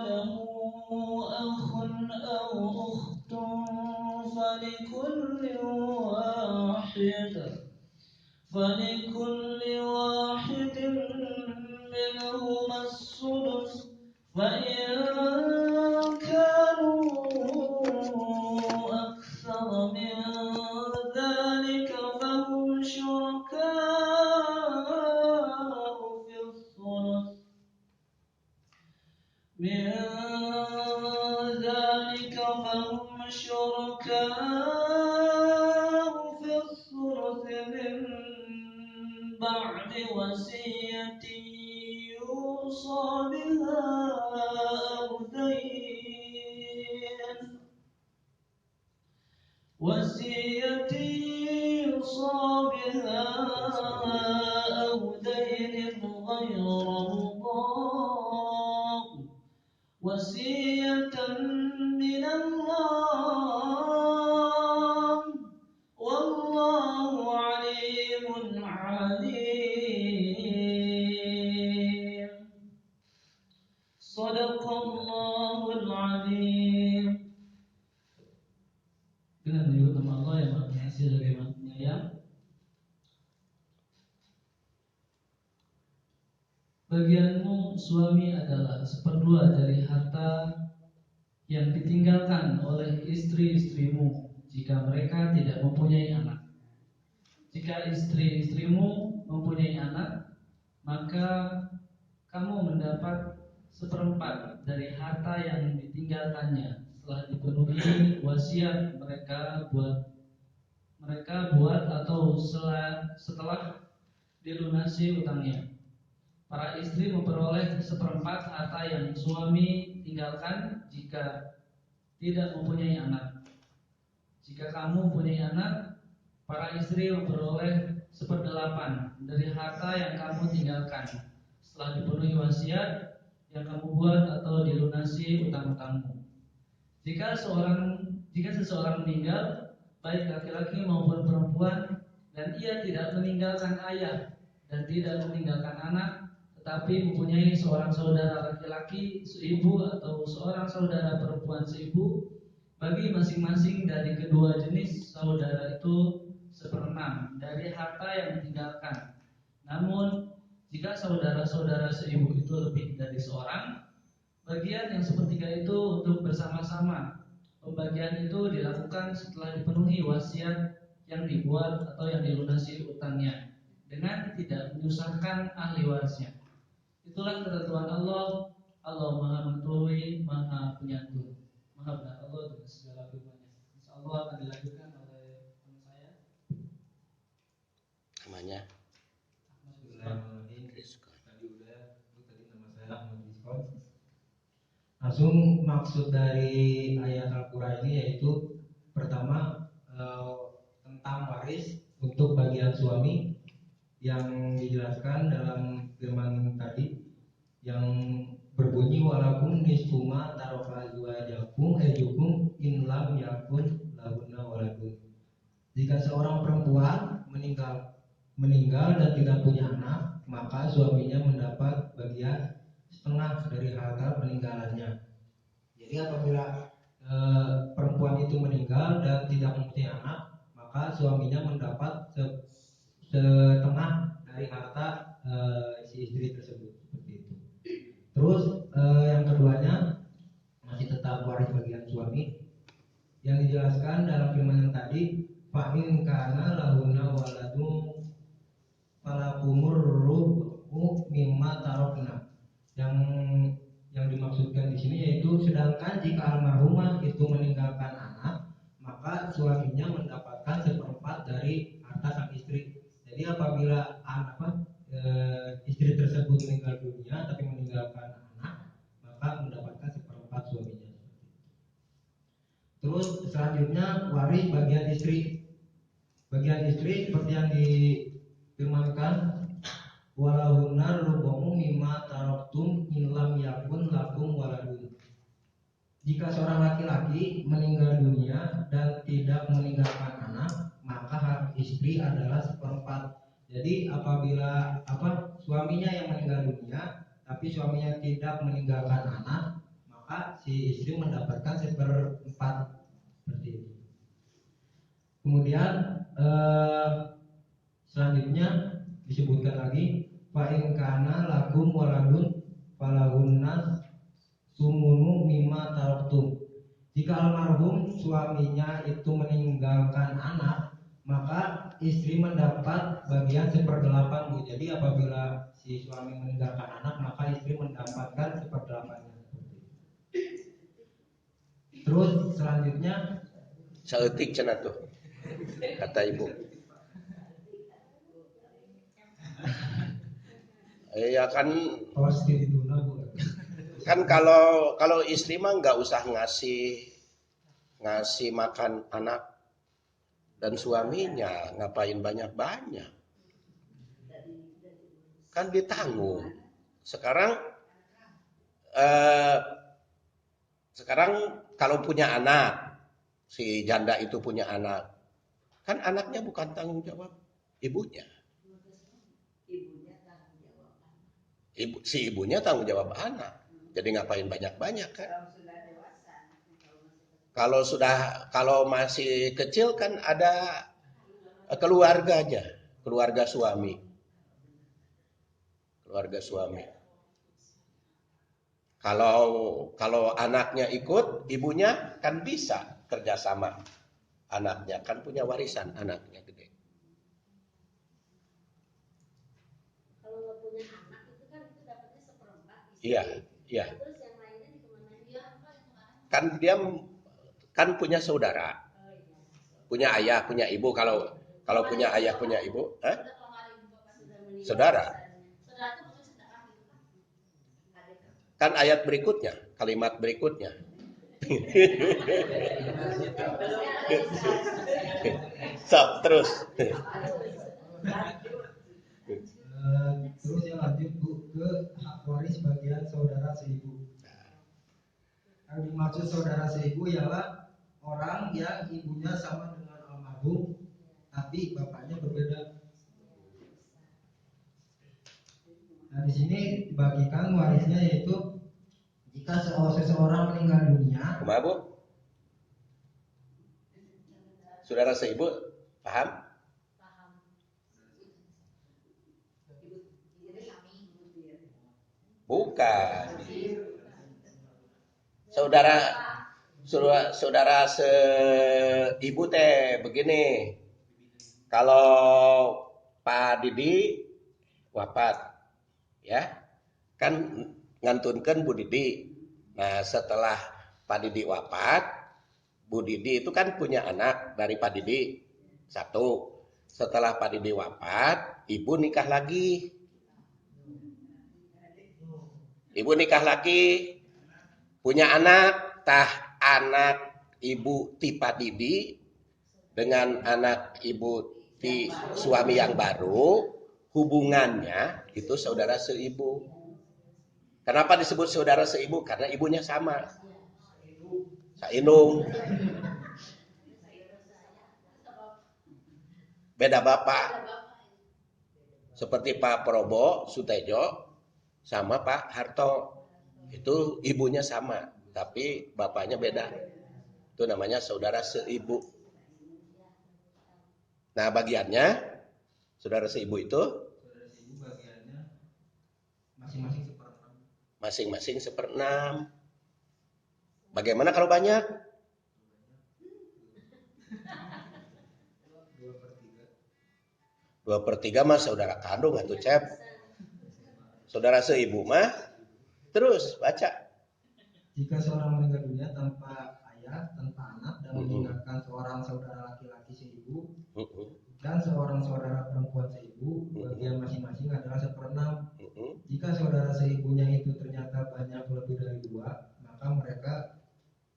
له أخ أو أخت فلكل واحد منهما السدس فإن كانوا أكثر من ذلك فهم شركاء في الثلث من بعد وصية يوصى بها أو دين غير مضار وصية من الله والله عليم عليم. صدق الله العظيم. Dengan menyebut nama Allah yang Maha Pengasih lagi Maha Penyayang. Bagianmu suami adalah seperdua dari harta yang ditinggalkan oleh istri-istrimu jika mereka tidak mempunyai anak. Jika istri-istrimu mempunyai anak, maka kamu mendapat seperempat dari harta yang ditinggalkannya setelah dipenuhi wasiat mereka buat atau setelah dilunasi utangnya. Para istri memperoleh seperempat harta yang suami tinggalkan jika tidak mempunyai anak. Jika kamu mempunyai anak, para istri memperoleh 1/8 dari harta yang kamu tinggalkan setelah dipenuhi wasiat yang kamu buat atau dilunasi utang-utangmu. Jika seseorang meninggal, baik laki-laki maupun perempuan, dan ia tidak meninggalkan ayah dan tidak meninggalkan anak, tetapi mempunyai seorang saudara laki-laki seibu atau seorang saudara perempuan seibu, bagi masing-masing dari kedua jenis saudara itu 1/6 dari harta yang ditinggalkan. Namun jika saudara-saudara seibu itu lebih dari seorang, bagian yang 1/3 itu untuk bersama-sama. Pembagian itu dilakukan setelah dipenuhi wasiat yang dibuat atau yang dilunasi utangnya, dengan tidak menyusahkan ahli warisnya. Itulah ketentuan Allah. Allah Maha Mengetahui, Maha Penyantun. Maha benar Allah dengan segala firman-Nya. Insyaallah akan dilanjutkan oleh teman saya. Namanya Tadi nama saya Ahmad Rizkon. Langsung maksud dari ayat Al-Quran ini yaitu pertama tentang waris untuk bagian suami yang dijelaskan dalam firman tadi yang berbunyi walakum nisfuma taroka azwajakum ejukum in lam yakun lahunna waladun. Jika seorang perempuan meninggal dan tidak punya anak, maka suaminya mendapat bagian setengah dari harta peninggalannya. Jadi apabila perempuan itu meninggal dan tidak mempunyai anak, maka suaminya mendapat setengah dari harta si istri tersebut, seperti itu. Terus yang keduanya masih tetap waris bagian suami yang dijelaskan dalam firman yang tadi, fa'in kana lahunna waladun falakumur rubu mimma tarokna. Yang dimaksudkan di sini yaitu sedangkan jika almarhumah itu meninggalkan anak, maka suaminya mendapatkan 1/4 dari harta sang istri. Jadi apabila istri tersebut meninggal dunia tapi meninggalkan anak, maka mendapatkan 1/4 suaminya. Terus selanjutnya waris bagian istri. Bagian istri seperti yang difirmankan, walahunna rubu'u mimma taraktum in lam yakun lakum waladun. Jika seorang laki-laki meninggal dunia dan tidak meninggalkan anak, maka hak istri adalah 1/4. Jadi apabila suaminya yang meninggal dunia tapi suaminya tidak meninggalkan anak, si istri mendapatkan seperempat seperti itu. Kemudian selanjutnya disebutkan lagi fa in kana lakum waladun falahunna sumunu mimma taraktum. Jika almarhum suaminya itu meninggalkan anak, maka istri mendapat bagian 1/8, Bu. Jadi apabila si suami meninggalkan anak, maka istri mendapatkan 1/8-nya. Terus selanjutnya Saeutik cenah tuh kata ibu. Ya kan pasti ditunda, Bu. kan kalau istri mah nggak usah ngasih makan anak dan suaminya, ngapain banyak-banyak, kan ditanggung. Sekarang kalau punya anak, si janda itu punya anak, kan anaknya bukan tanggung jawab ibunya. Si ibunya tanggung jawab anak. Jadi ngapain banyak-banyak kan? Kalau masih kecil kan ada keluarganya, keluarga suami. Kalau anaknya ikut, ibunya kan bisa kerjasama. Anaknya kan punya warisan, anaknya gede. Kalau nggak punya anak itu kan itu dapatnya 1/4. Iya. Terus yang lainnya dikemanain? Kan dia kan punya saudara, punya ayah, punya ibu. Kalau punya ayah, punya ibu, saudara. Kan ayat berikutnya, kalimat berikutnya. Terus. Terus yang lanjut, Bu, ke hak waris bagian saudara seibu. Yang dimaksud saudara seibu ialah orang yang ibunya sama dengan almarhum tapi bapaknya berbeda. Nah, di sini dibagikan warisnya yaitu jika seseorang meninggal dunia. Kumaha, Bu? Saudara seibu, paham? Bukan. Saudara seibu teh begini. Kalau Pak Didi wafat, ya, kan ngantunkan Bu Didi. Nah, setelah Pak Didi wafat, Bu Didi itu kan punya anak dari Pak Didi satu. Setelah Pak Didi wafat, ibu nikah lagi. Punya anak, anak ibu ti Pak Didi dengan anak ibu ti suami yang baru, hubungannya itu saudara seibu. Kenapa disebut saudara seibu? Karena ibunya sama. Sainung. Beda bapak. Seperti Pak Probo Sutejo sama Pak Harto. Itu ibunya sama, tapi bapaknya beda. Itu namanya saudara seibu. Nah, bagiannya saudara seibu itu Bagiannya masing-masing 1/6. Bagaimana kalau banyak? 2/3 mah saudara kandung atuh, Cep. Saudara seibu mah terus baca. Jika seorang meninggal dunia tanpa ayah, tanpa anak dan meninggalkan seorang saudara laki-laki seibu dan seorang saudara perempuan seibu, bagian masing-masing adalah 1/6. Jika saudara seibunya itu ternyata banyak lebih dari 2, maka mereka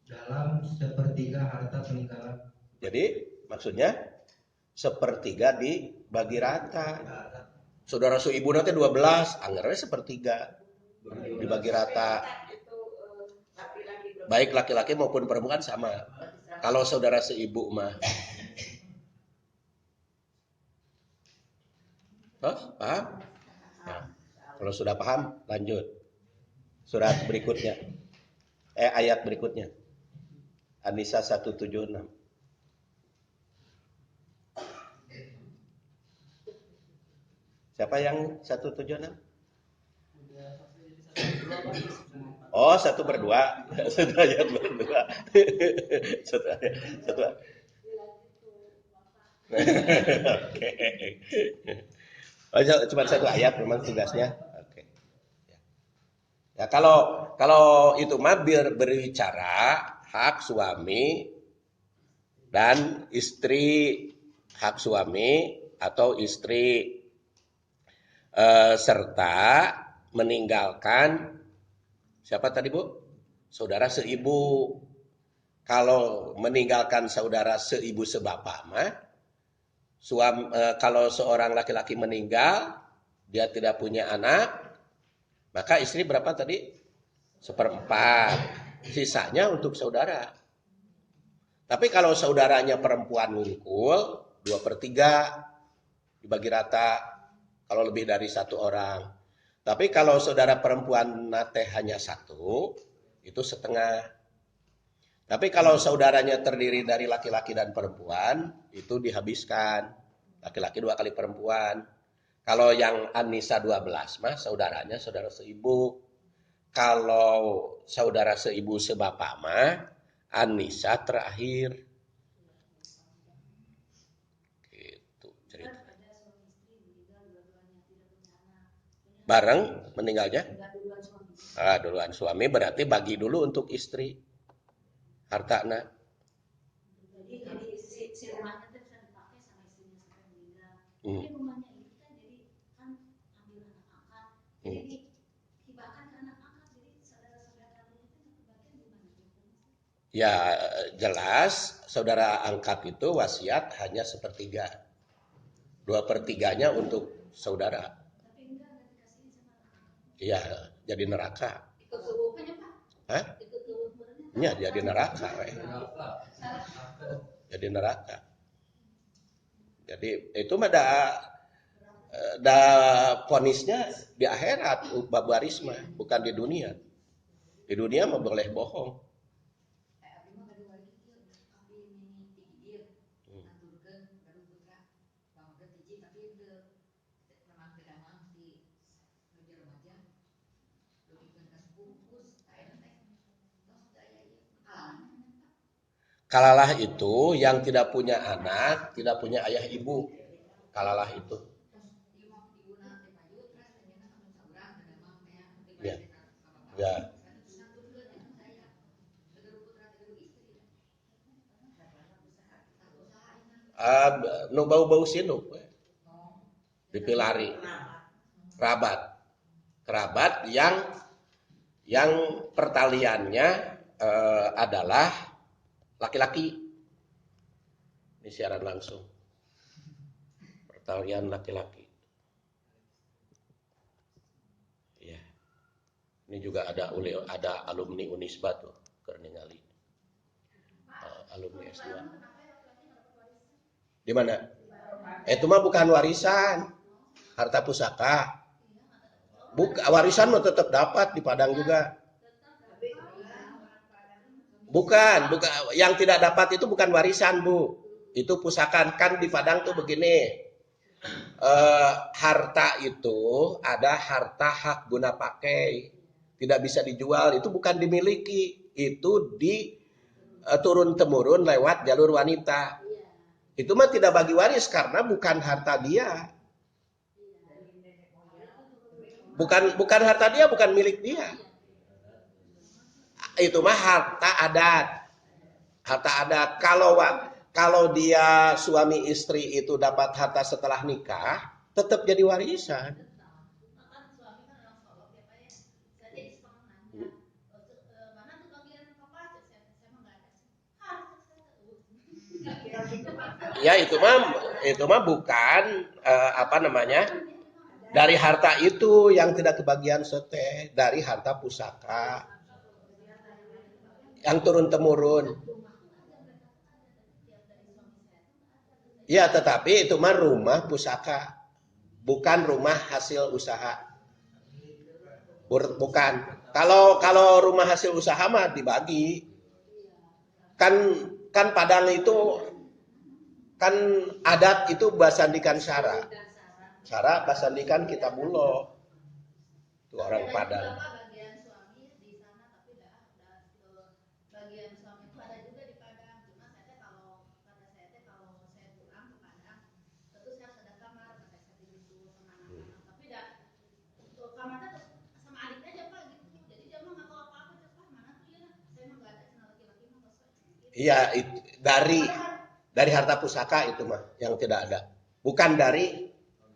dalam 1/3 harta peninggalan. Jadi maksudnya 1/3 dibagi rata. Saudara seibu nanti 12, anggarannya 1/3 dibagi rata. Baik laki-laki maupun perempuan sama. Kalau saudara seibu mah, paham? Nah, kalau sudah paham, lanjut surat berikutnya. ayat berikutnya. An-Nisa 176. Siapa yang 176? Oh, 1/2. Satu ayat berdua. Satu ayat. Oke. Oh, cuma satu ayat memang tugasnya. Oke. Ya, kalau itu mah berbicara hak suami dan istri, hak suami atau istri serta meninggalkan siapa tadi Bu? Saudara seibu. Kalau meninggalkan saudara seibu sebapak mah kalau seorang laki-laki meninggal dia tidak punya anak, maka istri berapa tadi? 1/4. Sisanya untuk saudara. Tapi kalau saudaranya perempuan ngumpul 2/3 dibagi rata kalau lebih dari satu orang. Tapi kalau saudara perempuan nate hanya satu, itu setengah. Tapi kalau saudaranya terdiri dari laki-laki dan perempuan, itu dihabiskan. Laki-laki 2 kali perempuan. Kalau yang An-Nisa 12 mah saudaranya saudara seibu. Kalau saudara seibu sebapak mah An-Nisa terakhir. Gitu cerita. Bareng meninggalnya? Duluan suami berarti bagi dulu untuk istri. Hartana. Jadi si rumahnya itu bisa dipakai sama istrinya sampai meninggal. Tapi rumahnya itu kan jadi kan ambil anak angkat. Jadi dihibahkan ke anak angkat. Jadi saudara-saudara itu kebagian gimana? Ya jelas saudara angkat itu wasiat hanya 1/3. 2/3-nya untuk saudara. Tapi enggak dikasihin sama anak angkat. Iya, jadi neraka. Ikut subuhnya Pak? Hah? Ikut subuhnya? Iya, jadi neraka. Jadi neraka. Jadi itu mah da ponisnya di akhirat bab waris mah, bukan di dunia. Di dunia mah boleh bohong. Kalalah itu yang tidak punya anak, tidak punya ayah ibu. Kalalah itu. Ya. Ya. Nu bau-bau sinuk. Dipilari. Kerabat yang pertaliannya adalah laki-laki. Ini siaran langsung. Pertalian laki-laki. Ya. Ini juga ada alumni Unisba tuh, Kerningali. Alumni S2. Di mana? Itu mah bukan warisan. Harta pusaka. Warisan mah tetap dapat di Padang juga. Bukan, yang tidak dapat itu bukan warisan, Bu. Itu pusaka. Kan di Padang tuh begini. Harta itu ada harta hak guna pakai. Tidak bisa dijual, itu bukan dimiliki. Itu turun-temurun lewat jalur wanita. Itu mah tidak bagi waris karena bukan harta dia. Bukan harta dia, bukan milik dia. Itu mah harta adat. Harta adat. Kalau dia suami istri itu dapat harta setelah nikah, tetap jadi warisan. Ya itu mah bukan dari harta itu yang tidak kebagian sete, dari harta pusaka yang turun temurun. Ya, tetapi itu mah rumah pusaka, bukan rumah hasil usaha. Bukan. Kalau rumah hasil usaha mah dibagi. Kan Padang itu kan adat itu basandikan syara. Syara basandikan kitabullah. Itu orang Padang. Bagian suami di sana tapi bagian suami itu ada juga di Padang. Cuma saya kalau kata saya kalau saya pulang ke Padang, tentu saya harus ada kamar, kata saya begitu sama anak-anak. Tapi kamarnya sama adik aja Pak gitu. Jadi dia mah nggak tahu apa-apa, Pak mana tuh ya? Saya mah nggak ada sama laki-laki mah kosong. Iya, dari harta pusaka itu mah yang tidak ada. Bukan dari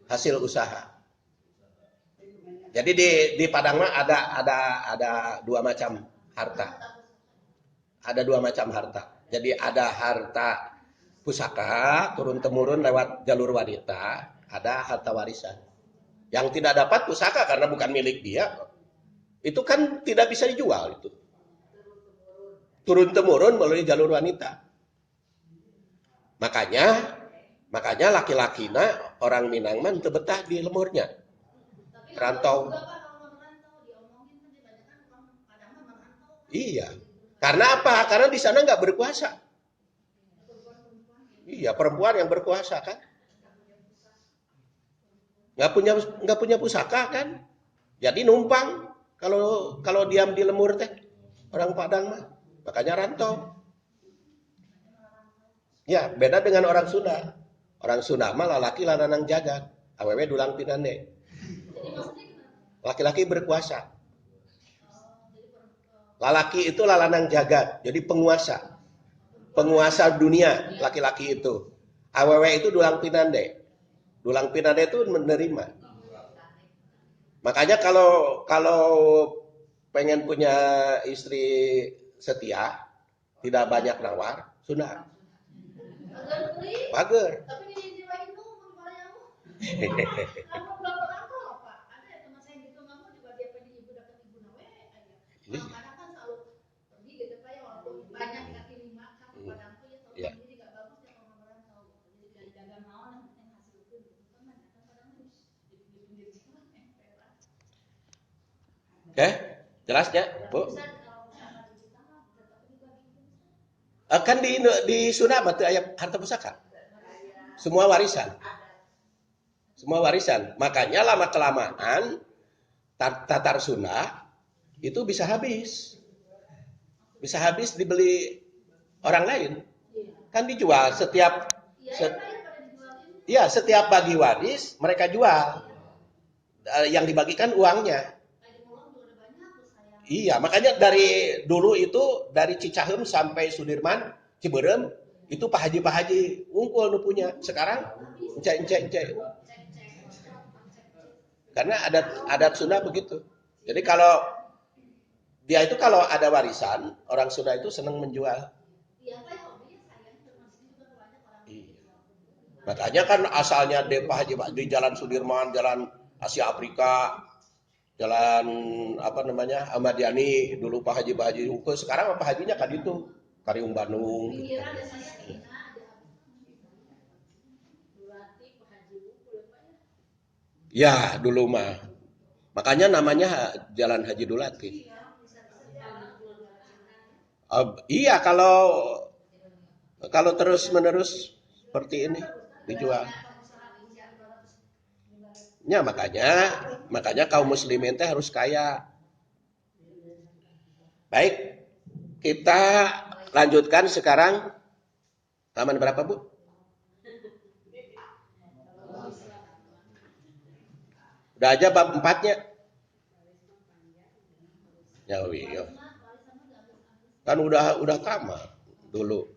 hasil usaha. Jadi di Padang mah ada dua macam harta. Ada dua macam harta. Jadi ada harta pusaka turun temurun lewat jalur wanita, ada harta warisan. Yang tidak dapat pusaka karena bukan milik dia, itu kan tidak bisa dijual itu. Turun temurun melalui jalur wanita. Makanya laki-lakina orang Minang mah teu betah di lemurnya. Rantau. Iya. Karena apa? Karena di sana nggak berkuasa. Iya, perempuan yang berkuasa kan. Nggak punya pusaka kan. Jadi numpang kalau diam di lemur teh orang Padang mah. Makanya rantau. Ya, beda dengan orang Sunda. Orang Sunda mah lalaki lanang jagat. Awewe dulang pinande. Laki-laki berkuasa. Lalaki itu lalanang jagat, jadi penguasa. Penguasa dunia, laki-laki itu. Awewe itu dulang pinande. Dulang pinande itu menerima. Makanya kalau pengen punya istri setia, tidak banyak nawar, sunnah. Bager. Oke, jelas ya, Bu? Kan di Sunda mah teu aya harta pusaka. Semua warisan. Semua warisan. Makanya lama kelamaan Tatar Sunda itu bisa habis. Bisa habis dibeli orang lain. Kan dijual setiap bagi waris mereka jual. Yang dibagikan uangnya. Iya, makanya dari dulu itu dari Cicahem sampai Sudirman, Ciberem itu Pak Haji ngumpul nu punya. Sekarang ence. Karena adat Sunda begitu. Jadi kalau ada warisan, orang Sunda itu senang menjual. Iya. Makanya kan asalnya Pak Haji di Jalan Sudirman, Jalan Asia Afrika, Jalan Ahmad Yani dulu Pak Haji Uke, sekarang Pak Hajinya kan itu Kariung Bandung. Ya dulu mah, makanya namanya Jalan Haji Dulati. Iya kalau terus menerus seperti ini dijual. Ya makanya kaum muslimin teh harus kaya. Baik, kita lanjutkan sekarang halaman berapa, Bu? Udah aja bab 4-nya. Ya, kan udah tamat dulu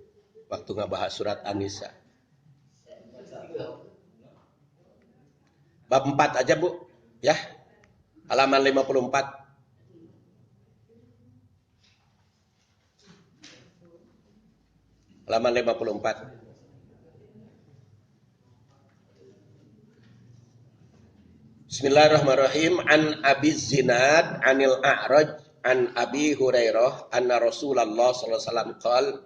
waktu ngebahas surat An-Nisa. Bab 4 aja, Bu. Ya. Halaman 54. Halaman 54. Bismillahirrahmanirrahim. An Abi Zinad anil A'raj an Abi Hurairah anna Rasulullah sallallahu alaihi wasallam qala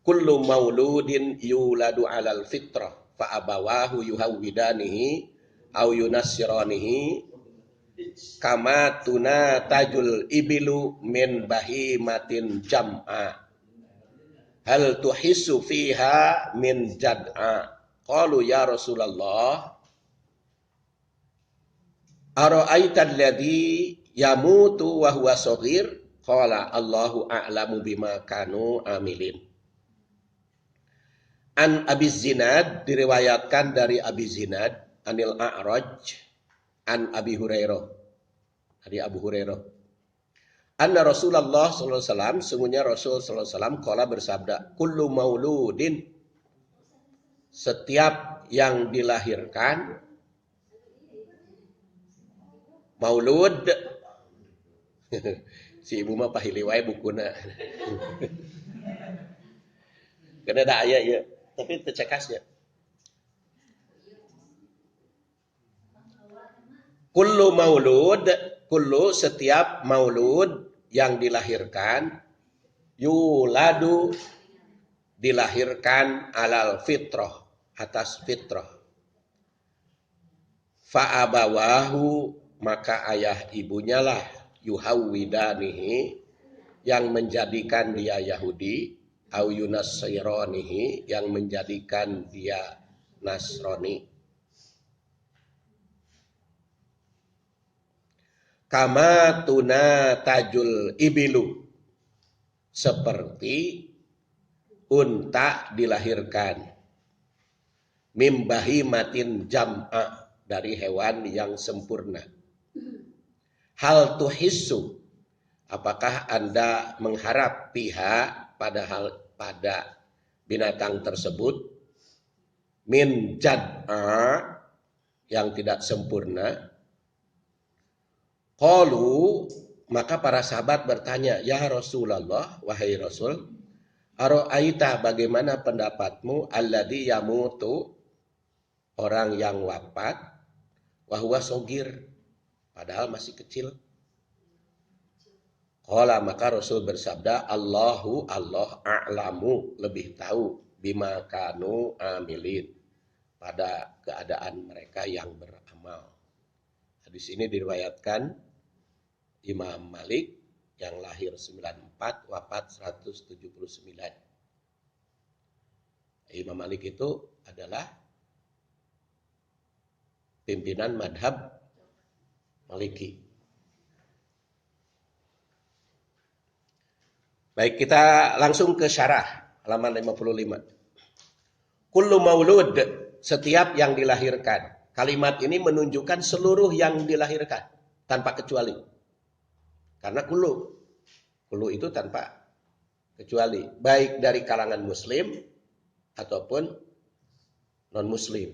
kullu mauludin yuladu 'alal fitrah fa abawahu yuhawwidanihi aw yunassiranihi kama tuna tajul ibilu min bahimatin jam'a hal tuhissu fiha min jad'a qalu ya Rasulullah ara'aita alladhi yamutu wa huwa shaghir qala Allahu a'lamu bima kanu amilin. An Abi Zinad diriwayatkan dari Abi Zinad anil A'raj an Abi Hurairah dari Abu Hurairah. Anna Rasulullah sallallahu alaihi wasallam, sungguhnya Rasul sallallahu alaihi wasallam qala bersabda, kullu mauludin, setiap yang dilahirkan, maulud si ibu mah pahili wae bukuna. Kena ada aya ya, tapi teu cekasnya. Kullu maulud, kullu setiap maulud yang dilahirkan, yuladu dilahirkan alal fitrah, atas fitrah. Fa'abawahu, maka ayah ibunya lah yuhawwidanihi, yang menjadikan dia Yahudi, au yunassiranihi, yang menjadikan dia Nasrani. Kama tuna tajul ibilu, seperti unta dilahirkan, mimbahi matin jam'a, dari hewan yang sempurna. Hal tuhissu, apakah Anda mengharap pihak pada binatang tersebut min jad'a, yang tidak sempurna? Qalu, maka para sahabat bertanya, ya Rasulullah, wahai Rasul, ara'aita, bagaimana pendapatmu, alladzi yamutu, orang yang wafat, wa huwa shogir, padahal masih kecil. Qala, maka Rasul bersabda, Allahu, Allah a'lamu, lebih tahu, bima kanu amilin, pada keadaan mereka yang beramal. Hadis ini diriwayatkan Imam Malik yang lahir 94, wafat 179. Imam Malik itu adalah pimpinan madhab Maliki. Baik, kita langsung ke syarah halaman 55. Kullu maulud, setiap yang dilahirkan. Kalimat ini menunjukkan seluruh yang dilahirkan tanpa kecuali. Karena kullu itu tanpa kecuali, baik dari kalangan muslim ataupun non muslim.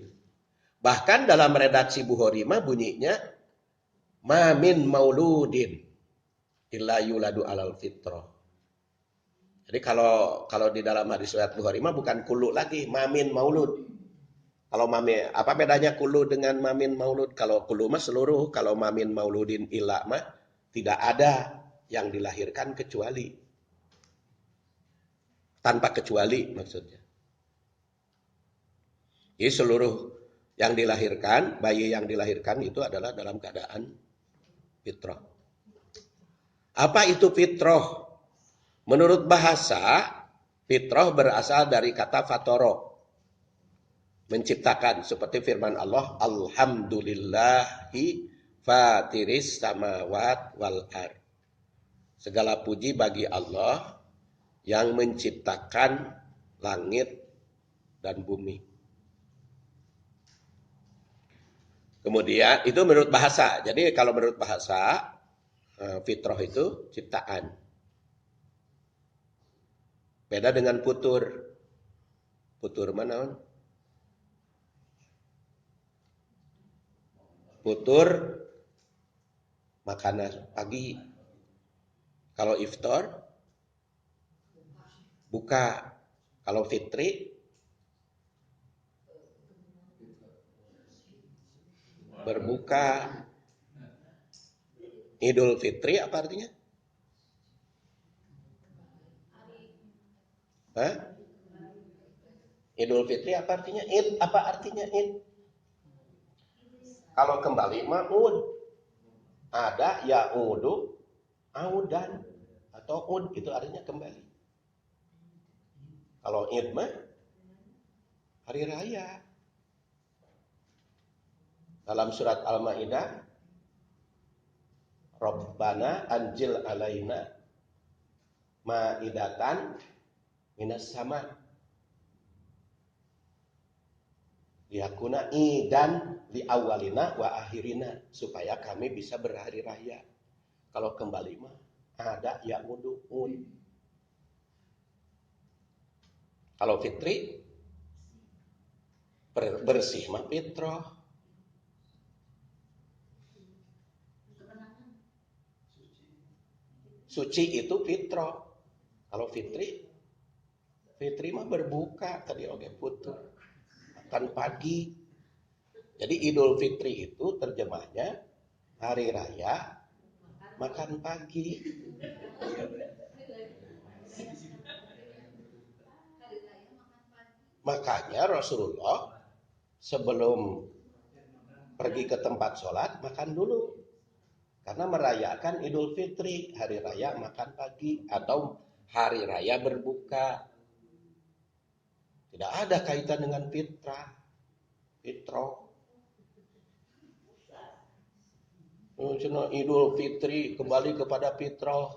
Bahkan dalam redaksi Bukhari mah bunyinya ma min mauludin illa yuladu alal fitrah. Jadi kalau di dalam hadis riwayat Bukhari mah bukan kullu lagi, ma min maulud. Kalau apa bedanya kullu dengan ma min maulud? Kalau kullu mah seluruh, kalau ma min mauludin illa mah tidak ada yang dilahirkan kecuali. Tanpa kecuali maksudnya. Jadi seluruh yang dilahirkan, bayi yang dilahirkan itu adalah dalam keadaan fitrah. Apa itu fitrah? Menurut bahasa, fitrah berasal dari kata fatoro, menciptakan, seperti firman Allah, alhamdulillahi fatiris samawat wal ar. Segala puji bagi Allah yang menciptakan langit dan bumi. Kemudian itu menurut bahasa. Jadi kalau menurut bahasa, fitrah itu ciptaan. Beda dengan futur. Futur mana? Futur makanan pagi. Kalau iftar buka. Kalau fitri berbuka. Idul Fitri apa artinya? Hah? Idul Fitri apa artinya? Id apa artinya id? Kalau kembali ma'ud. Ada ya'udu audan atau ud itu artinya kembali. Kalau id mah hari raya. Dalam surat Al-Maidah, Rabbana anjil alaina ma'idatan minas sama. Liyakuna idan li awalina wa akhirina, supaya kami bisa berhari raya. Kalau kembali mah ada ya'udu'un. Kalau fitri bersih mah fitrah. Suci itu fitrah. Kalau fitri mah berbuka tadi oke putu. Makan pagi. Jadi Idul Fitri itu terjemahnya hari raya makan pagi. Makanya Rasulullah sebelum pergi ke tempat sholat makan dulu. Karena merayakan Idul Fitri, hari raya makan pagi atau hari raya berbuka. Tidak ada kaitan dengan fitrah. Idul Fitri kembali kepada fitrah.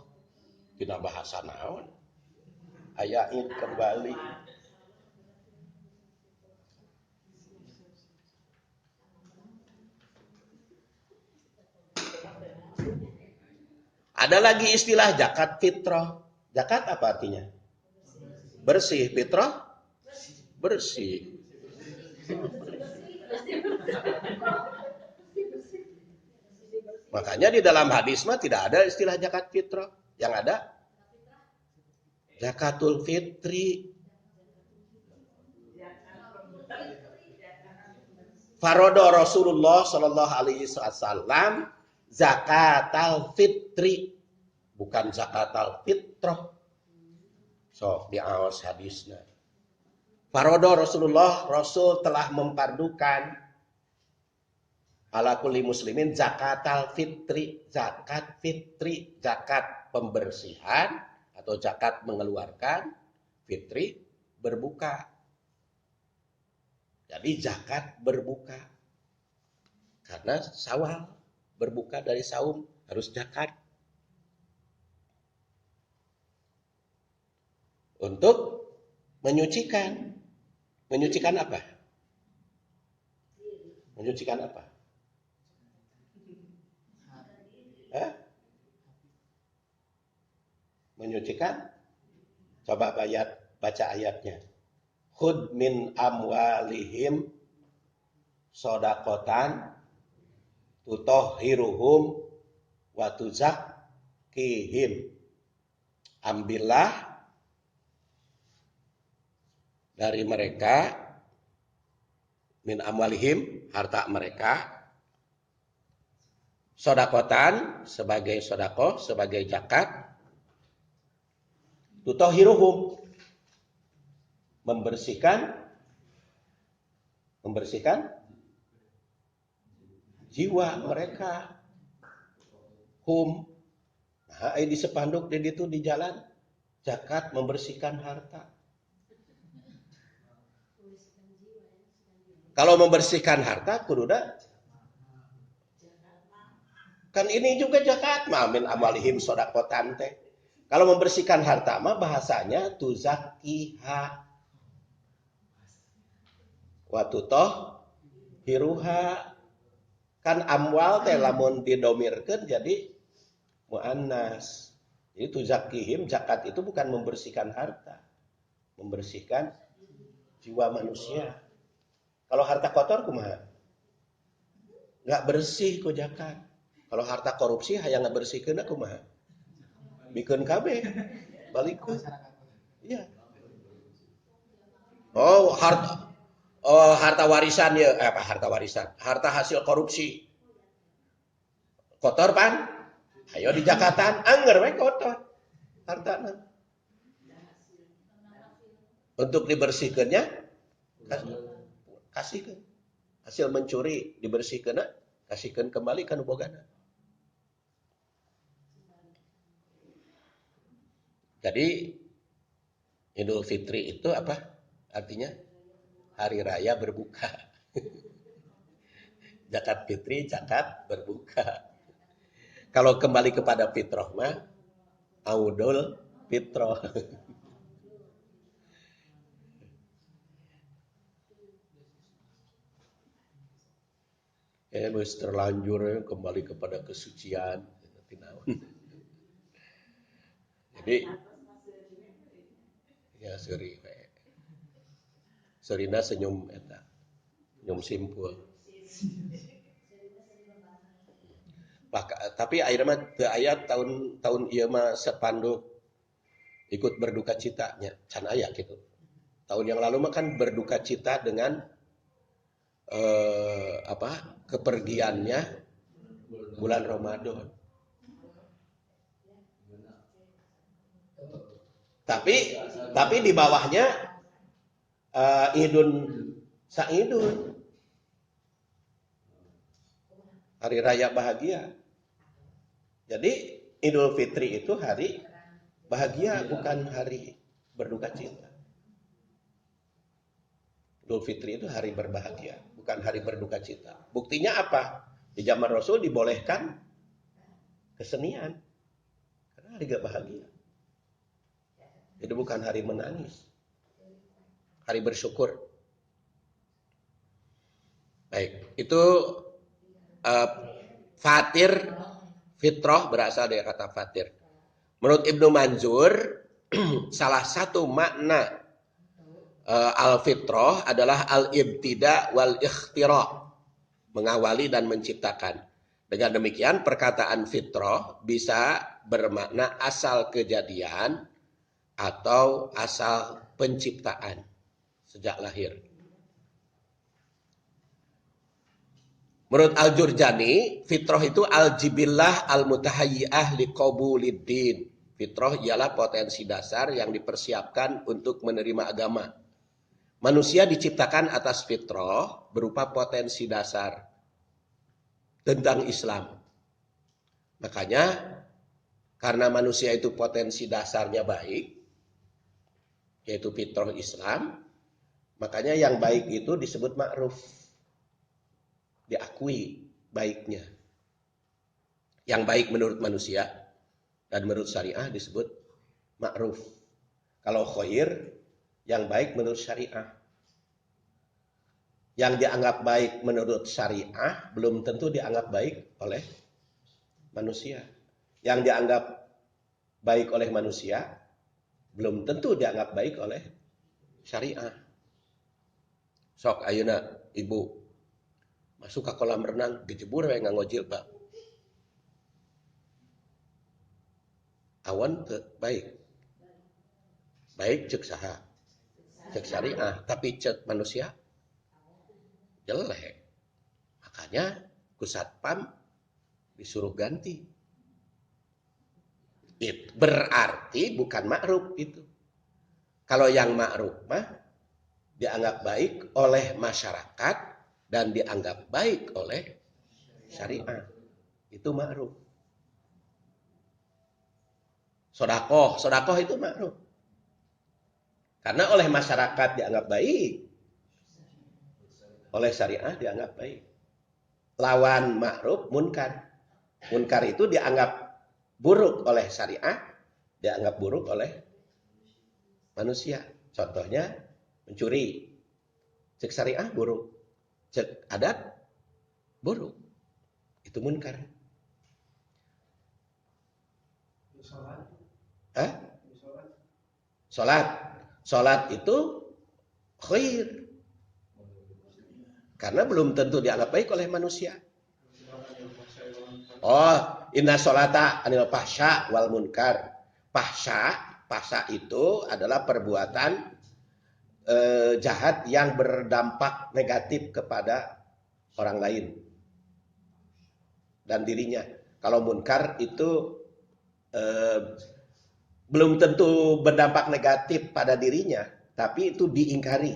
Tidak bahasa naon. Ayat id kembali. Ada lagi istilah zakat fitrah. Zakat apa artinya? Bersih. Fitrah? Bersih. Makanya di dalam hadis mah tidak ada istilah zakat fitrah. Yang ada zakatul fitri. Farodo Rasulullah Shallallahu Alaihi Wasallam zakatul fitri, bukan zakatul fitrah. So diawas hadisnya. Farodo Rasulullah, Rasul telah mempardukan ala kulli muslimin zakatul fitri, zakat fitri, zakat pembersihan atau zakat mengeluarkan, fitri berbuka. Jadi zakat berbuka. Karena Syawal berbuka dari saum harus zakat. Untuk menyucikan. Menyucikan apa? Menyucikan apa? Hah? Menyucikan? Coba baca ayatnya. Khud min amwalihim sodakotan tutohiruhum wa tuzakkihim. Ambillah dari mereka min amwalihim, harta mereka, sodakotan sebagai sodakoh, sebagai zakat, tutohiruhum, membersihkan jiwa mereka. Nah, di sepanduk di itu di jalan, zakat membersihkan harta. Kalau membersihkan harta kududa kan ini juga zakat min amalihim sodakotan teh. Kalau membersihkan harta mah bahasanya tuzakkiha wa tutahhiruha. Kan amwal teh lamun didomirkeun jadi muannas. Jadi tuzakkihim, zakat itu bukan membersihkan harta, membersihkan jiwa manusia. Kalau harta kotor kumaha? Enggak bersih ku zakat. Kalau harta korupsi hayang ngabersihkeun kumaha? Bikeun kabeh. Balikun. Iya. Harta warisan ya, harta warisan. Harta hasil korupsi. Kotor pan? Ayo di zakatan angger we kotor. Hartana. Untuk dibersihkannya kasihkan. Hasil mencuri dibersihkan, kasihkan kembali kan bogana. Jadi Idul Fitri itu apa artinya? Hari raya berbuka. Zakat fitri, zakat berbuka. Kalau kembali kepada fitrah mah Audul Fitrah. Wis terlanjur kembali kepada kesucian. Jadi ya Serina senyum eta. Senyum simpul. Tapi akhirnya mah teu aya tahun ieu mah sepanduk ikut berduka citanya. Can aya gitu. Tahun yang lalu mah kan berduka cita dengan kepergiannya bulan Ramadan. Tapi di bawahnya Idun Saidun, hari raya bahagia. Jadi Idul Fitri itu hari bahagia, bukan hari berduka cita. Idul Fitri itu hari berbahagia, bukan hari berduka cita. Buktinya apa? Di zaman Rasul dibolehkan kesenian karena hari gak bahagia. Jadi bukan hari menangis, hari bersyukur. Baik, itu fatir, fitrah berasal dari kata fatir. Menurut Ibnu Manzur, salah satu makna al-fitrah adalah al-ibtida wal-ikhtira, mengawali dan menciptakan. Dengan demikian perkataan fitrah bisa bermakna asal kejadian atau asal penciptaan sejak lahir. Menurut Al-Jurjani, fitrah itu al-jibillah al-mutahayyi'ah liqabuliddin. Fitrah ialah potensi dasar yang dipersiapkan untuk menerima agama. Manusia diciptakan atas fitrah berupa potensi dasar tentang Islam. Makanya karena manusia itu potensi dasarnya baik, yaitu fitrah Islam, makanya yang baik itu disebut ma'ruf, diakui baiknya. Yang baik menurut manusia dan menurut syariah disebut ma'ruf. Kalau khair, yang baik menurut syariah. Yang dianggap baik menurut syariah belum tentu dianggap baik oleh manusia. Yang dianggap baik oleh manusia belum tentu dianggap baik oleh syariah. Sok ayeuna ibu masuk ke kolam renang dijebur we nganggo jilbab. Awan teu baik. Baik cek saha? Cek syariah, tapi cek manusia jelek. Makanya ku Satpam disuruh ganti. Itu berarti bukan ma'ruf itu. Kalau yang ma'ruf mah dianggap baik oleh masyarakat dan dianggap baik oleh syariah. Itu ma'ruf. Sodakoh itu ma'ruf. Karena oleh masyarakat dianggap baik. Oleh syariah dianggap baik. Lawan ma'ruf munkar. Munkar itu dianggap buruk oleh syariah, dianggap buruk oleh manusia. Contohnya mencuri. Cek syariah buruk. Cek adat buruk. Itu munkar. Salat itu khair. Karena belum tentu dianggap baik oleh manusia. Oh, inna sholata anil fahsya wal munkar. Fahsya itu adalah perbuatan jahat yang berdampak negatif kepada orang lain dan dirinya. Kalau munkar itu belum tentu berdampak negatif pada dirinya, tapi itu diingkari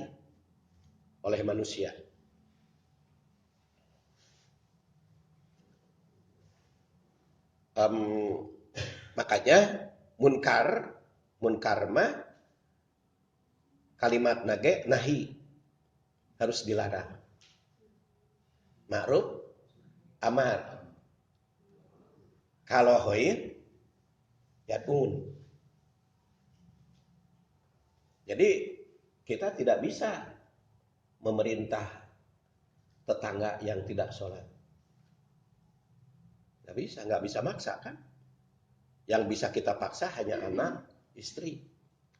oleh manusia. Makanya munkar Munkar mah kalimat nage nahi, harus dilarang. Ma'ruf amar. Kalau hoin yadun. Jadi kita tidak bisa memerintah tetangga yang tidak sholat. Nggak bisa maksa kan? Yang bisa kita paksa hanya anak, istri.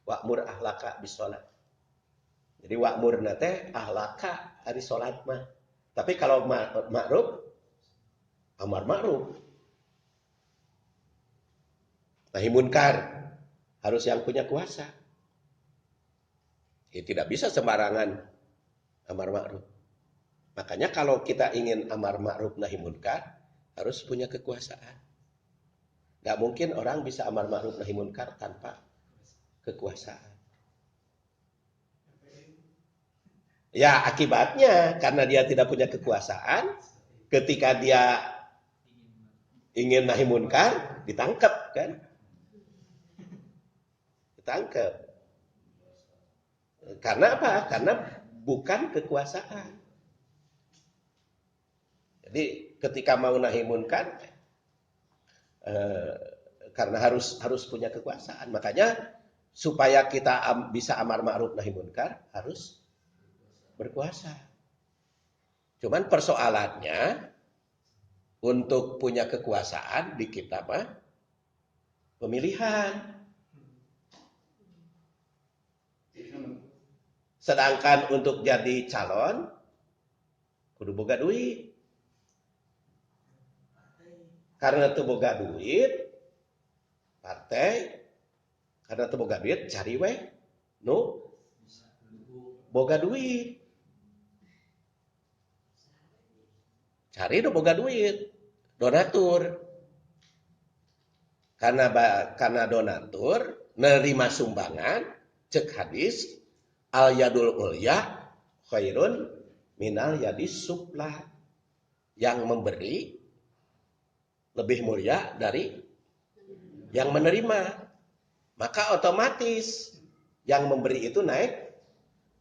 Wa'mur ahlaka bisolat. Jadi wa'mur nate ahlaka hari sholat mah. Tapi kalau ma'ruf, amar ma'ruf. Nahi munkar, harus yang punya kuasa. Ya, tidak bisa sembarangan amar ma'ruf. Makanya kalau kita ingin amar ma'ruf nahi munkar, harus punya kekuasaan. Gak mungkin orang bisa amar ma'ruf nahi munkar tanpa kekuasaan. Ya akibatnya karena dia tidak punya kekuasaan, ketika dia ingin nahi munkar, ditangkap kan? Ditangkap. Karena apa? Karena bukan kekuasaan. Jadi ketika mau nahi munkar, karena harus punya kekuasaan. Makanya supaya kita bisa amar ma'ruf nahi munkar harus berkuasa. Cuman persoalannya untuk punya kekuasaan di kita mah pemilihan. Sedangkan untuk jadi calon kudu boga duit. Karena itu boga duit, partai karena itu boga duit cari we nu boga duit. Cari nu boga duit, donatur. Karena donatur nerima sumbangan, cek hadis al yadul ulya khairun minal yadis sufla. Yang memberi lebih mulia dari yang menerima. Maka otomatis yang memberi itu naik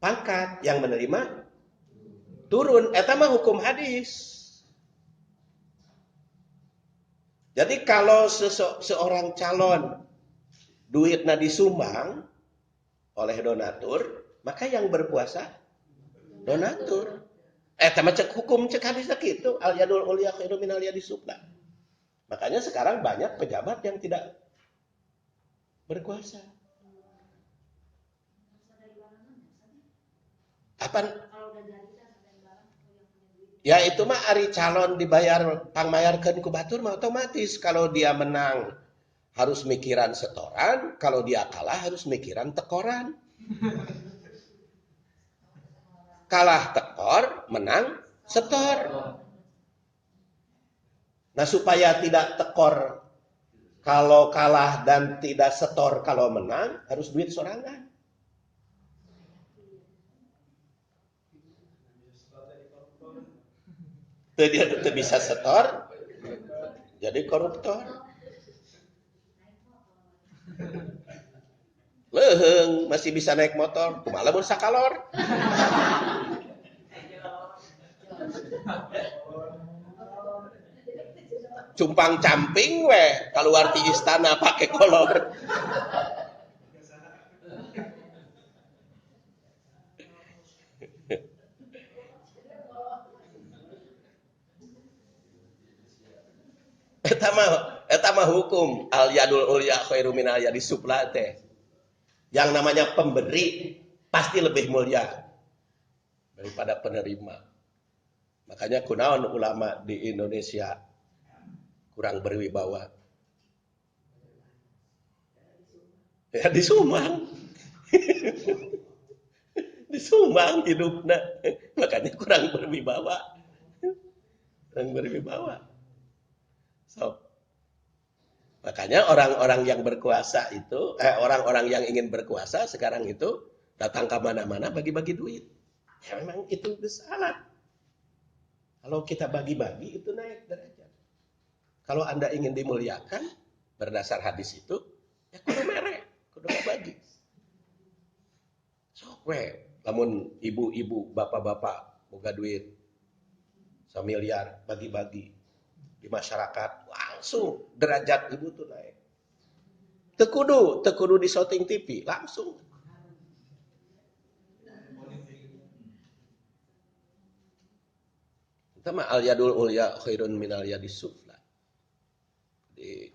pangkat, yang menerima turun. Eta mah hukum hadis. Jadi kalau seorang calon duitnya disumbang oleh donatur, maka yang berkuasa donatur. Eta mah cek hukum cek hadis kitu, al yadul ulya khairu minal yadis sufla. Makanya sekarang banyak pejabat yang tidak berkuasa. Apa? Ya itu mah ari calon dibayar pangmayarkeun ku batur mah otomatis. Kalau dia menang harus mikiran setoran, kalau dia kalah harus mikiran tekoran. Kalah tekor, menang setor. Nah supaya tidak tekor kalau kalah dan tidak setor kalau menang, harus duit sorangan. Dia tidak bisa setor, jadi koruptor. Leuheung masih bisa naik motor, kumaha lamun sakalor. Cumpang camping we keluar di istana pakai kolor. Eta mah hukum al yadul ulya khairu minal yadis sufla teh. Yang namanya pemberi pasti lebih mulia daripada penerima. Makanya kunaon ulama di Indonesia kurang berwibawa. Ya disumbang. Disumbang hidupnya. Makanya kurang berwibawa. Kurang berwibawa. So, makanya orang-orang yang berkuasa itu, orang-orang yang ingin berkuasa sekarang itu datang ke mana-mana bagi-bagi duit. Ya memang itu salah. Kalau kita bagi-bagi itu naik derajat. Kalau Anda ingin dimuliakan berdasar hadis itu, ya kudu merek, kudu udah gak bagi. Sok we, lamun ibu-ibu, bapak-bapak boga duit 1 miliar bagi-bagi di masyarakat, langsung derajat ibu tuh naik. Tekudu di syuting TV, langsung. Pertama al-yadul ulya khairun minal yadis sufla.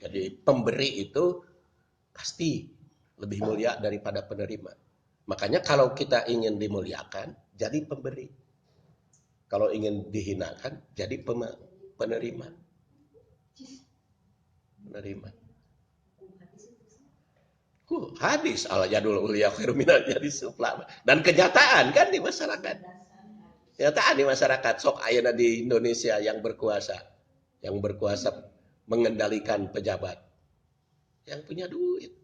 Jadi pemberi itu pasti lebih mulia daripada penerima. Makanya kalau kita ingin dimuliakan, jadi pemberi. Kalau ingin dihinakan, jadi penerima. Hadis al-yadul ulya khairum minal yadis sufla. Dan kenyataan kan di masyarakat. Kenyataan di masyarakat. Sok ayeuna di Indonesia yang berkuasa mengendalikan pejabat. Yang punya duit.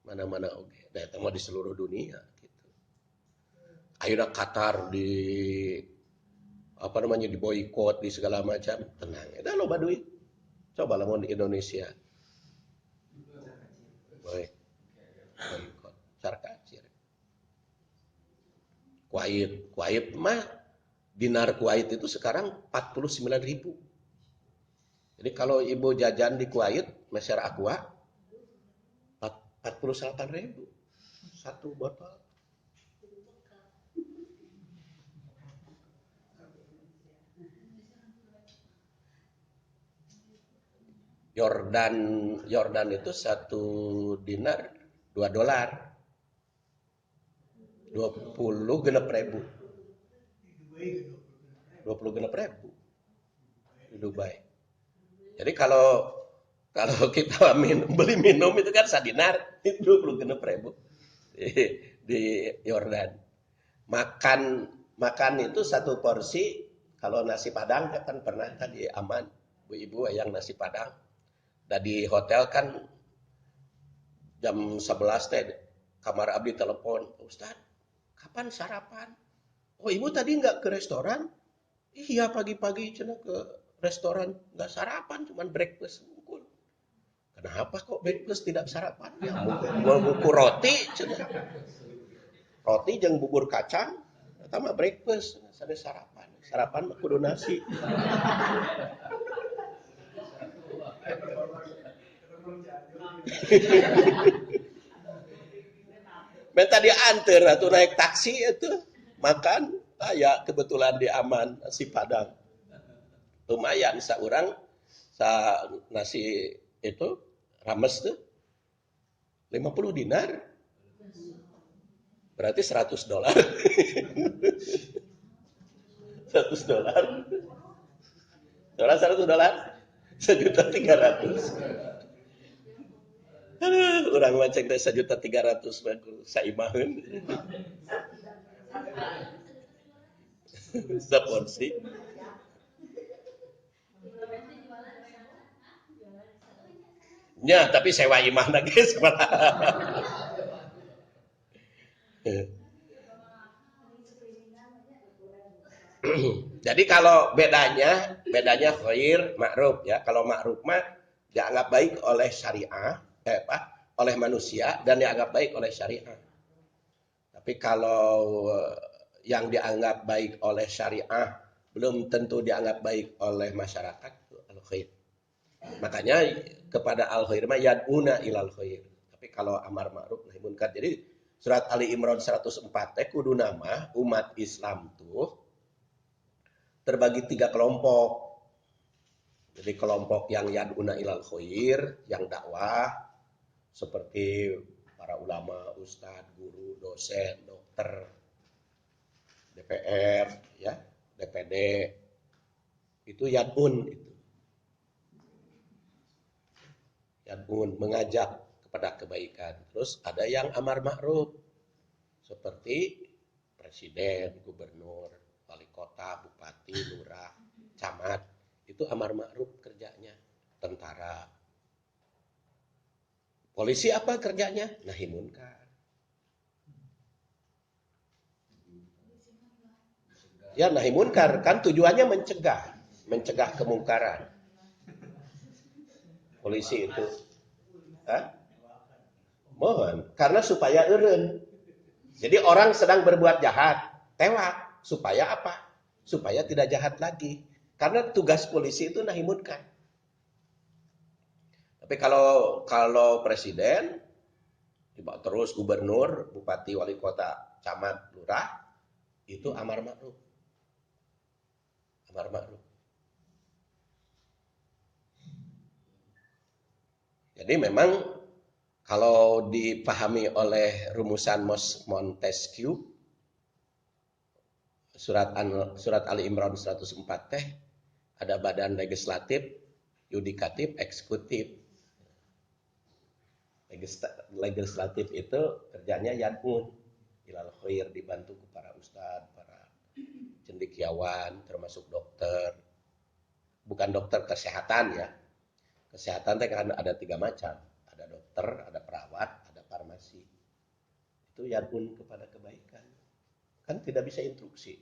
Mana-mana oke. Nah, itu mau di seluruh dunia gitu. Ayeuna Qatar di diboikot di segala macam, tenang. Dah loba duit. Coba lamun di Indonesia. Boikot. Sarkacir. Kuwait mah dinar Kuwait itu sekarang 49.000. Jadi kalau ibu jajan di Kuwait, Masyar Aqua 48.000 satu botol. Yordan itu 1 dinar $2. 20 genep ribu. 20 genep ribu di Dubai. Jadi kalau kita beli minum itu kan 1 dinar, itu 20 genep ribu di Yordan. Makan itu 1 porsi, kalau nasi Padang kan pernah kan di Aman, ibu-ibu yang nasi Padang. Dan di hotel kan jam 11 teh kamar abdi telepon, Ustaz, kapan sarapan? Oh ibu tadi nggak ke restoran? Iya pagi-pagi cenah ke restoran nggak sarapan, cuman breakfast mungkul. Kenapa kok breakfast tidak sarapan? Ya mungkul roti cenah. Roti jeung bubur kacang, eta mah breakfast, sade sarapan. Sarapan mah kudu nasi. Minta diantar atau naik taksi itu makan, ya kebetulan di Aman nasi Padang. Lumayan saurang nasi itu rames tuh 50 dinar. Berarti $100. $100. $1.300. Urang macek teh 1.300.000 saimaheun. Seporsi. Ya, tapi sewa imahna geus Jadi kalau bedanya khair, ma'ruf ya. Kalau ma'ruf mah dianggap baik oleh syariah, oleh manusia dan dianggap baik oleh syariah. Tapi kalau yang dianggap baik oleh syariah belum tentu dianggap baik oleh masyarakat, al-khair. Makanya kepada al-khair mah yad'una ilal khair. Tapi kalau amar ma'ruf nahi munkar. Jadi surat Ali Imran 104 kudu nama umat Islam tuh terbagi 3 kelompok. Jadi kelompok yang yad'una ilal khair, yang dakwah seperti para ulama, ustadz, guru, dosen, dokter, DPR, ya, DPD, itu yad'un itu. Yad'un mengajak kepada kebaikan. Terus ada yang amar ma'ruf seperti presiden, gubernur, wali kota, bupati, lurah, camat, itu amar ma'ruf kerjanya. Tentara, polisi apa kerjanya? Nahi munkar. Ya nahi munkar kan tujuannya mencegah kemungkaran. polisi itu. Hah? Mohon, karena supaya eureun. Jadi orang sedang berbuat jahat, tewak, supaya apa? Supaya tidak jahat lagi. Karena tugas polisi itu nahi munkar. Tapi kalau presiden, terus gubernur, bupati, wali kota, camat, lurah, itu amar ma'ruf. Amar ma'ruf. Jadi memang kalau dipahami oleh rumusan Montesquieu, surat Ali Imran 104 teh ada badan legislatif, yudikatif, eksekutif. Legislatif itu kerjanya yad'un ilal khair, dibantu para ustadz, para cendekiawan, termasuk dokter. Bukan dokter kesehatan ya. Kesehatan teh kan ada 3 macam. Ada dokter, ada perawat, ada farmasi. Itu yad'un kepada kebaikan. Kan tidak bisa instruksi.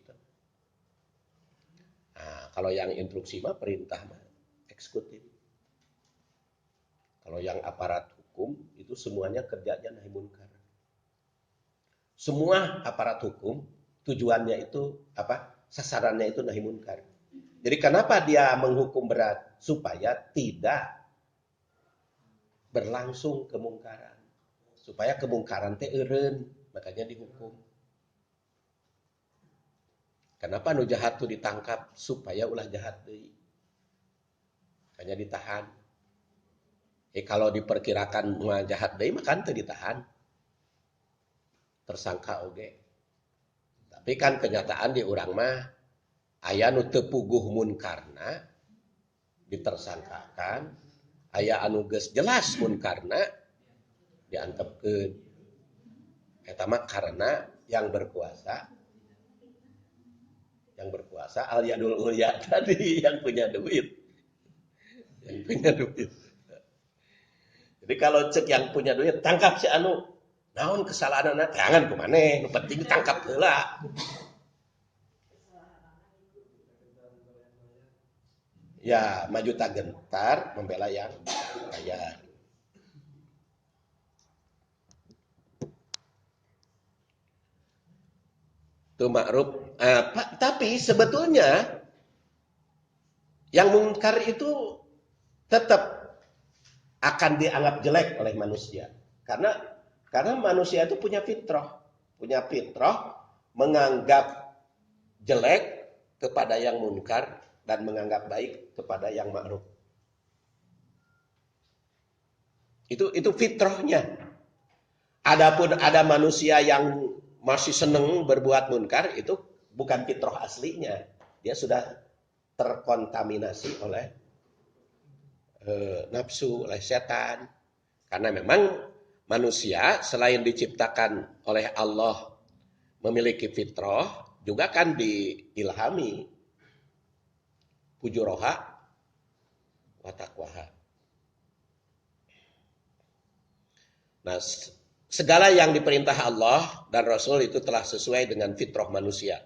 Nah, kalau yang instruksi mah perintah mah eksekutif. Kalau yang aparat hukum itu semuanya kerjanya nahi munkar. Semua aparat hukum tujuannya itu apa? Sasarannya itu nahi munkar. Jadi kenapa dia menghukum berat? Supaya tidak berlangsung kemungkaran. Supaya kemungkaran teh eureun, makanya dihukum. Kenapa nu jahat tuh ditangkap? Supaya ulah jahat deui. Makanya ditahan. Kalau diperkirakan mah jahat deui mah kan teu ditahan. Tersangka oge. Tapi kan kenyataan di urang mah aya nu teu puguh munkarna ditersangkakan, aya anu geus jelas munkarna diantepkeun. Eta mah karena yang berkuasa al yadul ulya tadi yang punya duit. Yang punya duit. Jadi kalau cek yang punya duit, tangkap si anu. Naon kesalahanna? Jangan kumaneh, nu penting tangkap heula. Ya, maju tak gentar membela yang bayar. Itu ma'ruf. Tapi sebetulnya yang munkar itu tetap akan dianggap jelek oleh manusia. Karena manusia itu punya fitrah menganggap jelek kepada yang munkar dan menganggap baik kepada yang ma'ruf. Itu fitrahnya. Adapun ada manusia yang masih seneng berbuat munkar, itu bukan fitrah aslinya. Dia sudah terkontaminasi oleh nafsu, oleh setan. Karena memang manusia selain diciptakan oleh Allah memiliki fitrah, juga kan diilhami fujuroha wa taqwaha. Nah, segala yang diperintah Allah dan Rasul itu telah sesuai dengan fitrah manusia.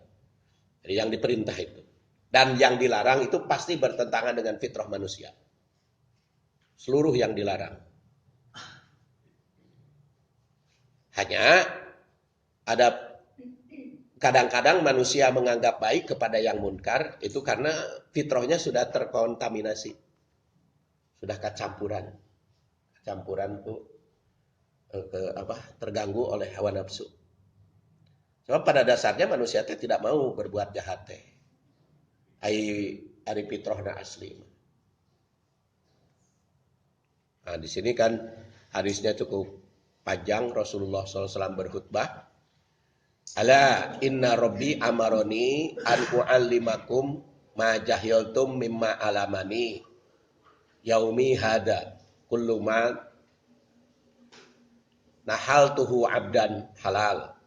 Jadi yang diperintah itu. Dan yang dilarang itu pasti bertentangan dengan fitrah manusia. Seluruh yang dilarang. Hanya ada kadang-kadang manusia menganggap baik kepada yang munkar itu karena fitrahnya sudah terkontaminasi. Sudah kecampuran. Kecampuran tuh terganggu oleh hawa nafsu. Sebab pada dasarnya manusia teh tidak mau berbuat jahat teh. Ari fitrahna asli. Nah, di sini kan hadisnya cukup panjang. Rasulullah SAW berkhutbah. Ala inna rabbi amaroni an u'allimakum ma jahiltum mimma alamani yaumi hada kullu ma nahaltuhu abdan halal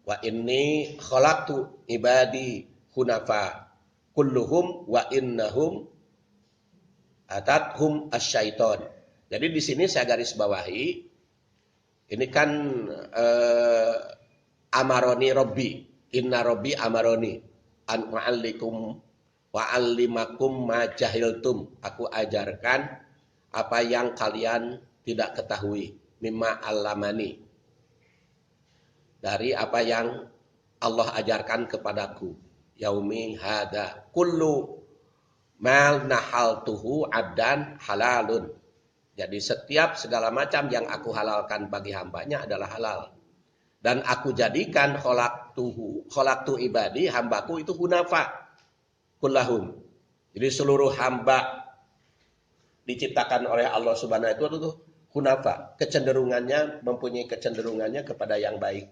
wa inni khalaqtu ibadi hunafa kulluhum wa innahum atathum asyaiton. Jadi di sini saya garis bawahi, ini kan amaroni robbi, inna robbi amaroni an wa'allikum wa'allimakum ma jahiltum. Aku ajarkan apa yang kalian tidak ketahui, mimma allamani, dari apa yang Allah ajarkan kepadaku. Yaumi hada kullu mal nahaltuhu abdan halalun. Jadi setiap segala macam yang aku halalkan bagi hambanya adalah halal. Dan aku jadikan kholaktu ibadi, hambaku itu hunafa kullahum. Jadi seluruh hamba diciptakan oleh Allah Subhanahu wa taala itu hunafa, kecenderungannya mempunyai kecenderungannya kepada yang baik.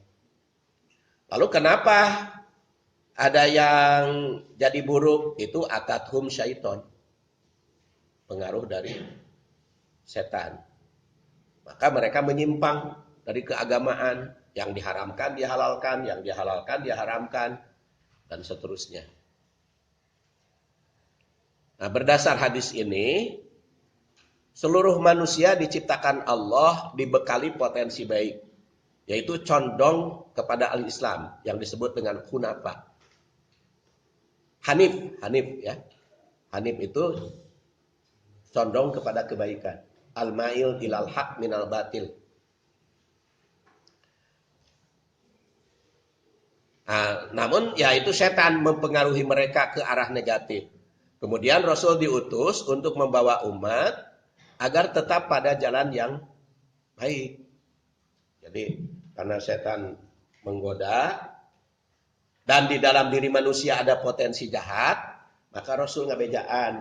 Lalu kenapa ada yang jadi buruk? Itu atathum syaiton, pengaruh dari setan. Maka mereka menyimpang dari keagamaan, yang diharamkan dihalalkan, yang dihalalkan diharamkan, dan seterusnya. Nah, berdasar hadis ini, seluruh manusia diciptakan Allah dibekali potensi baik, yaitu condong kepada al-Islam yang disebut dengan hunafa. Hanif ya. Hanif itu condong kepada kebaikan. Al-ma'il ilal haq minal batil. Nah, namun ya itu setan mempengaruhi mereka ke arah negatif. Kemudian Rasul diutus untuk membawa umat agar tetap pada jalan yang baik. Jadi karena setan menggoda dan di dalam diri manusia ada potensi jahat, maka Rasul ngabejaan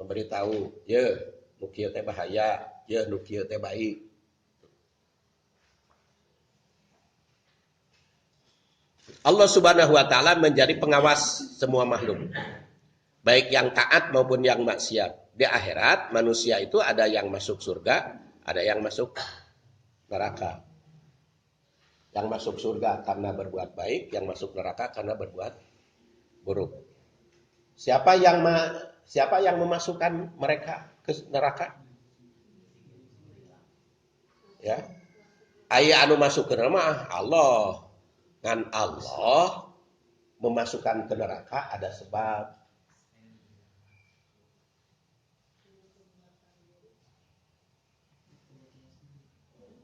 memberitahu, ya nu kieu teh bahaya, ya nu kieu teh baik. Allah Subhanahu wa taala menjadi pengawas semua makhluk, baik yang taat maupun yang maksiat. Di akhirat manusia itu ada yang masuk surga, ada yang masuk neraka. Yang masuk surga karena berbuat baik, yang masuk neraka karena berbuat buruk. Siapa yang memasukkan mereka ke neraka? Ya. Aya anu masuk ke neraka Allah. Ngan Allah memasukkan ke neraka ada sebab.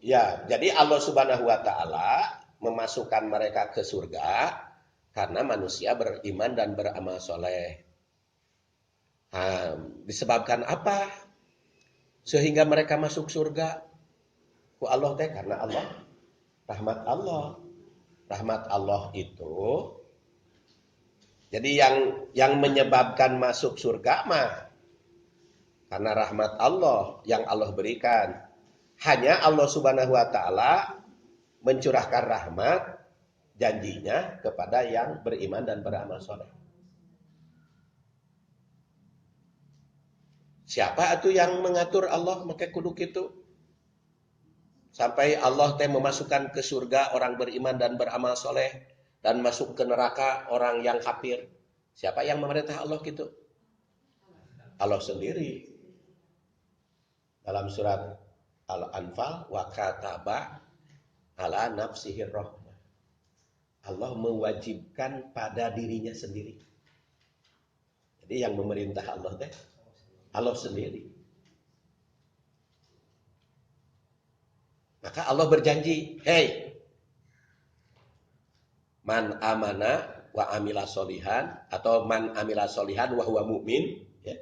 Ya, jadi Allah Subhanahu wa taala memasukkan mereka ke surga karena manusia beriman dan beramal soleh. Disebabkan apa? Sehingga mereka masuk surga. Ku Allah teh karena Allah, rahmat Allah. Rahmat Allah itu jadi yang menyebabkan masuk surga mah karena rahmat Allah yang Allah berikan. Hanya Allah Subhanahu wa taala mencurahkan rahmat janjinya kepada yang beriman dan beramal soleh. Siapa itu yang mengatur Allah make kudu kitu? Sampai Allah teh memasukkan ke surga orang beriman dan beramal soleh dan masuk ke neraka orang yang kafir. Siapa yang memerintah Allah gitu? Allah sendiri. Dalam surat Al-Anfal, wa kataba ala nafsihi rahmah. Allah mewajibkan pada dirinya sendiri. Jadi yang memerintah Allah teh Allah sendiri. Maka Allah berjanji, hey, man amana wa amila solihan, atau man amila solihan wa huwa mu'min, ya.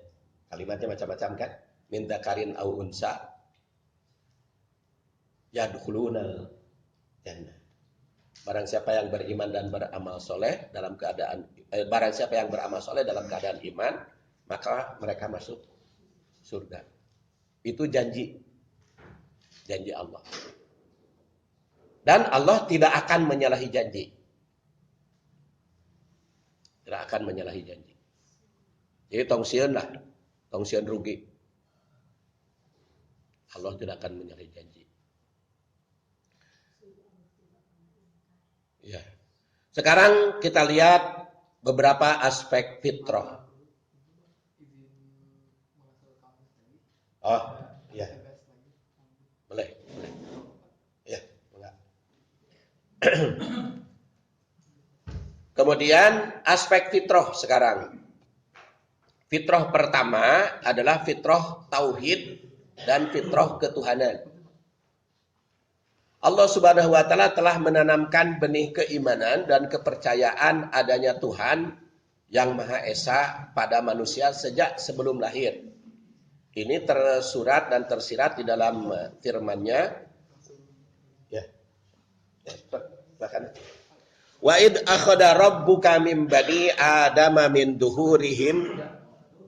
Kalimatnya macam-macam kan? Min dzakarin au unsa yadkhulunal jannah. Barang siapa yang beriman dan beramal soleh dalam keadaan barang siapa yang beramal soleh dalam keadaan iman, maka mereka masuk surga. Itu janji Allah. Dan Allah tidak akan menyalahi janji. Tidak akan menyalahi janji. Jadi tongsian lah. Tongsian rugi. Allah tidak akan menyalahi janji. Ya. Sekarang kita lihat beberapa aspek fitrah. Oh, ya. Boleh. Ya, enggak. Kemudian aspek fitrah sekarang. Fitrah pertama adalah fitrah tauhid dan fitrah ketuhanan. Allah Subhanahu wa taala telah menanamkan benih keimanan dan kepercayaan adanya Tuhan yang Maha Esa pada manusia sejak sebelum lahir. Ini tersurat dan tersirat di dalam firman-Nya. Ya. Bahkan wa id akhadha rabbuka min bani adama min duhurihim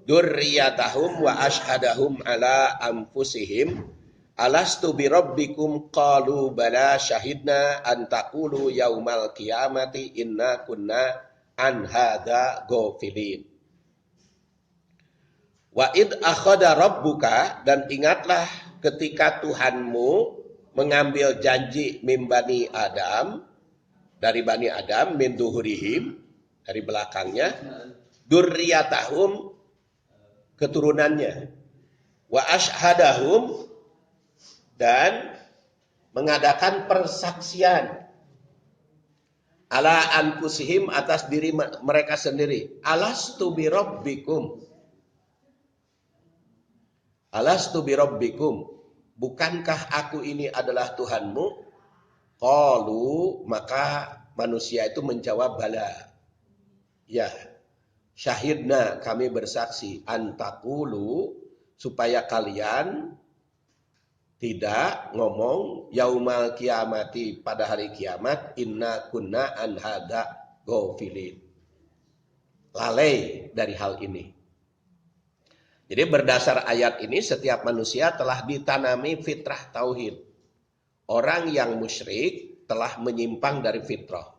dzurriyyatahum wa ashhadahum ala anfusihim alastu bi rabbikum qalu bala syahidna an taqulu yaumal qiyamati inna kunna an hadza ghafilin. Wa id akhadha rabbuka, dan ingatlah ketika Tuhanmu mengambil janji min bani Adam, dari bani Adam, min duhurihim, dari belakangnya, dzurriyyatahum, keturunannya, wa ashhadahum, dan mengadakan persaksian, ala anfusihim, atas diri mereka sendiri, alastu bi rabbikum, alastu bi rabbikum, bukankah aku ini adalah Tuhanmu? Qalu, maka manusia itu menjawab bala, ya. Syahidna, kami bersaksi, antakulu, supaya kalian tidak ngomong yaumal kiamati, pada hari kiamat, inna kunna an hadza ghafilin, lalai dari hal ini. Jadi berdasar ayat ini setiap manusia telah ditanami fitrah tauhid. Orang yang musyrik telah menyimpang dari fitrah.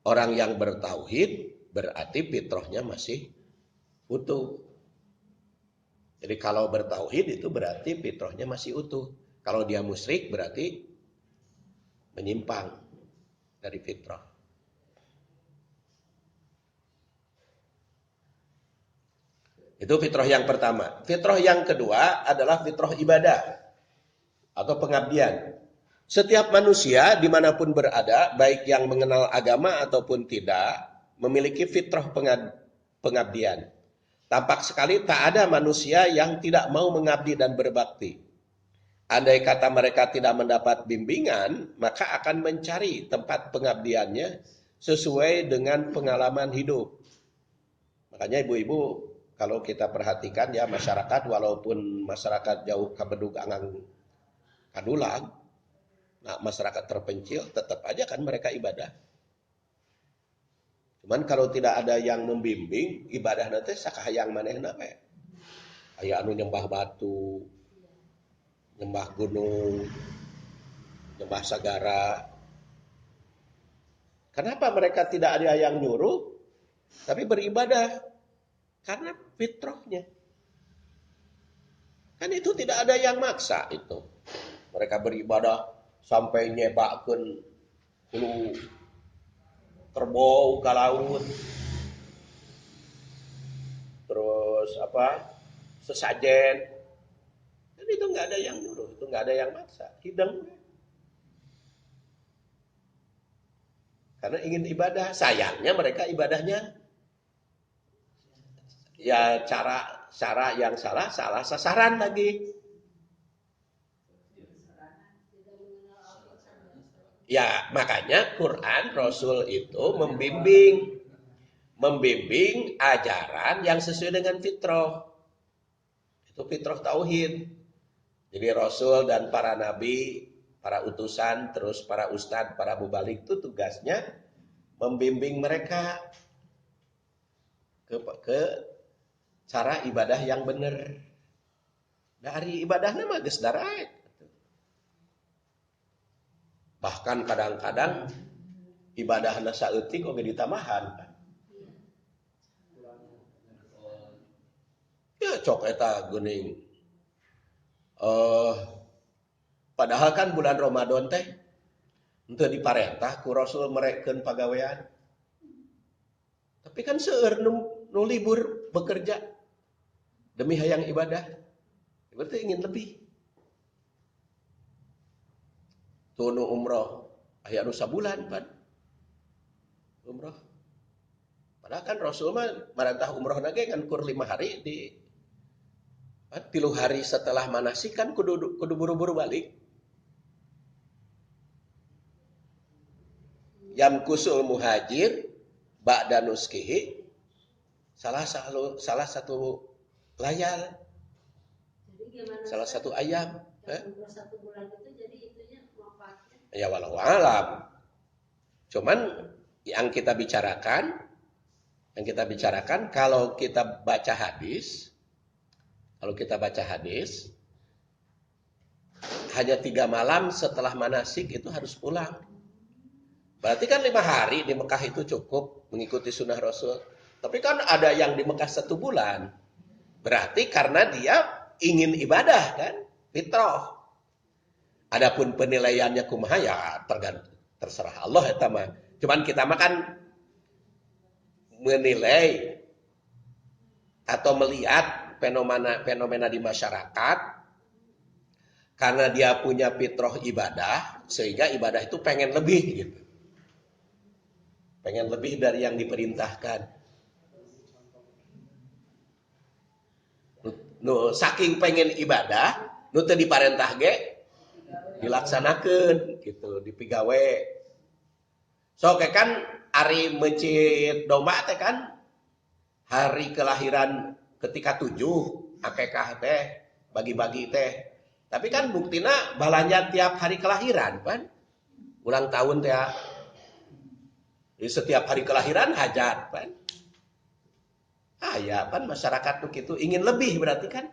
Orang yang bertauhid berarti fitrahnya masih utuh. Jadi kalau bertauhid itu berarti fitrahnya masih utuh. Kalau dia musyrik berarti menyimpang dari fitrah. Itu fitrah yang pertama. Fitrah yang kedua adalah fitrah ibadah atau pengabdian. Setiap manusia dimanapun berada, baik yang mengenal agama ataupun tidak, memiliki fitrah pengabdian. Tampak sekali tak ada manusia yang tidak mau mengabdi dan berbakti. Andai kata mereka tidak mendapat bimbingan, maka akan mencari tempat pengabdiannya sesuai dengan pengalaman hidup. Makanya ibu-ibu, kalau kita perhatikan ya masyarakat, walaupun masyarakat jauh kabedug angang kadulang, nah masyarakat terpencil, tetap aja kan mereka ibadah. Cuman kalau tidak ada yang membimbing, ibadah nanti sakahayang manehna we. Aya anu nyembah batu, nyembah gunung, nyembah sagara. Kenapa mereka tidak ada yang nyuruh, tapi beribadah? Karena fitrahnya. Kan itu tidak ada yang maksa itu. Mereka beribadah sampai nyebakeun hulu kerbau ke laut, terus sesajen, dan itu nggak ada yang nyuruh, itu nggak ada yang maksa, hidang. Karena ingin ibadah, sayangnya mereka ibadahnya ya cara yang salah sasaran lagi. Ya, makanya Quran Rasul itu membimbing ajaran yang sesuai dengan fitrah. Itu fitrah tauhid. Jadi Rasul dan para nabi, para utusan, terus para ustadz, para mubalik itu tugasnya membimbing mereka ke cara ibadah yang benar. Dari ibadahnya mah geus daraek. Bahkan kadang-kadang ibadahna saeutik oge ditamahan. Ya cok eta geuning. Padahal kan bulan Ramadan teh henteu diparentah ku Rasul merekeun pagawean. Tapi kan seueur nu libur bekerja demi hayang ibadah. Berarti ingin lebih. Tuh nu umroh aya nu sabulan pan umroh Padahal kan Rasul mah marantah umroh nage kan kur 5 hari di 3 hari setelah manasik kan kudu buru-buru balik. Yamkusul muhajir ba'da nuskihi salah satu layal, salah satu ayam. Umroh 1 bulan itu jadi itunya wafatnya. Ya walau alam. Cuman yang kita bicarakan kalau kita baca hadis hanya 3 malam setelah manasik itu harus pulang. Berarti kan 5 hari di Mekah itu cukup mengikuti sunnah Rasul. Tapi kan ada yang di Mekah 1 bulan. Berarti karena dia ingin ibadah kan, fitrah. Adapun penilaiannya kumaha ya terserah Allah eta mah. Cuman kita mah kan menilai atau melihat fenomena di masyarakat karena dia punya fitrah ibadah sehingga ibadah itu pengen lebih gitu. Pengen lebih dari yang diperintahkan. Saking pengen ibadah, nu teu diparentah ge dilaksanakeun gitu, dipigawe. So kan ari mencit domba teh kan hari kelahiran ketika 7 akekah teh bagi-bagi teh. Tapi kan buktina balanja tiap hari kelahiran kan. Ulang tahun teh di setiap hari kelahiran hajat kan. Ya kan masyarakat tuh gitu ingin lebih berarti kan.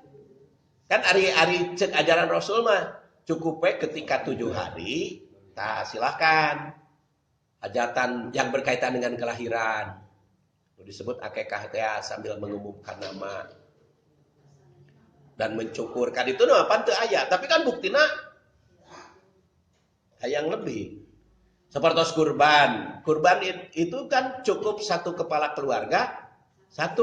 Kan ari cek ajaran Rasul mah cukup ketika 7 hari, silahkan hajatan yang berkaitan dengan kelahiran. Disebut akekah teh sambil mengumumkan nama dan mencukurkan itu apa teu aya, tapi kan buktina hayang lebih. Seperti kurban. Kurban itu kan cukup 1 kepala keluarga, 1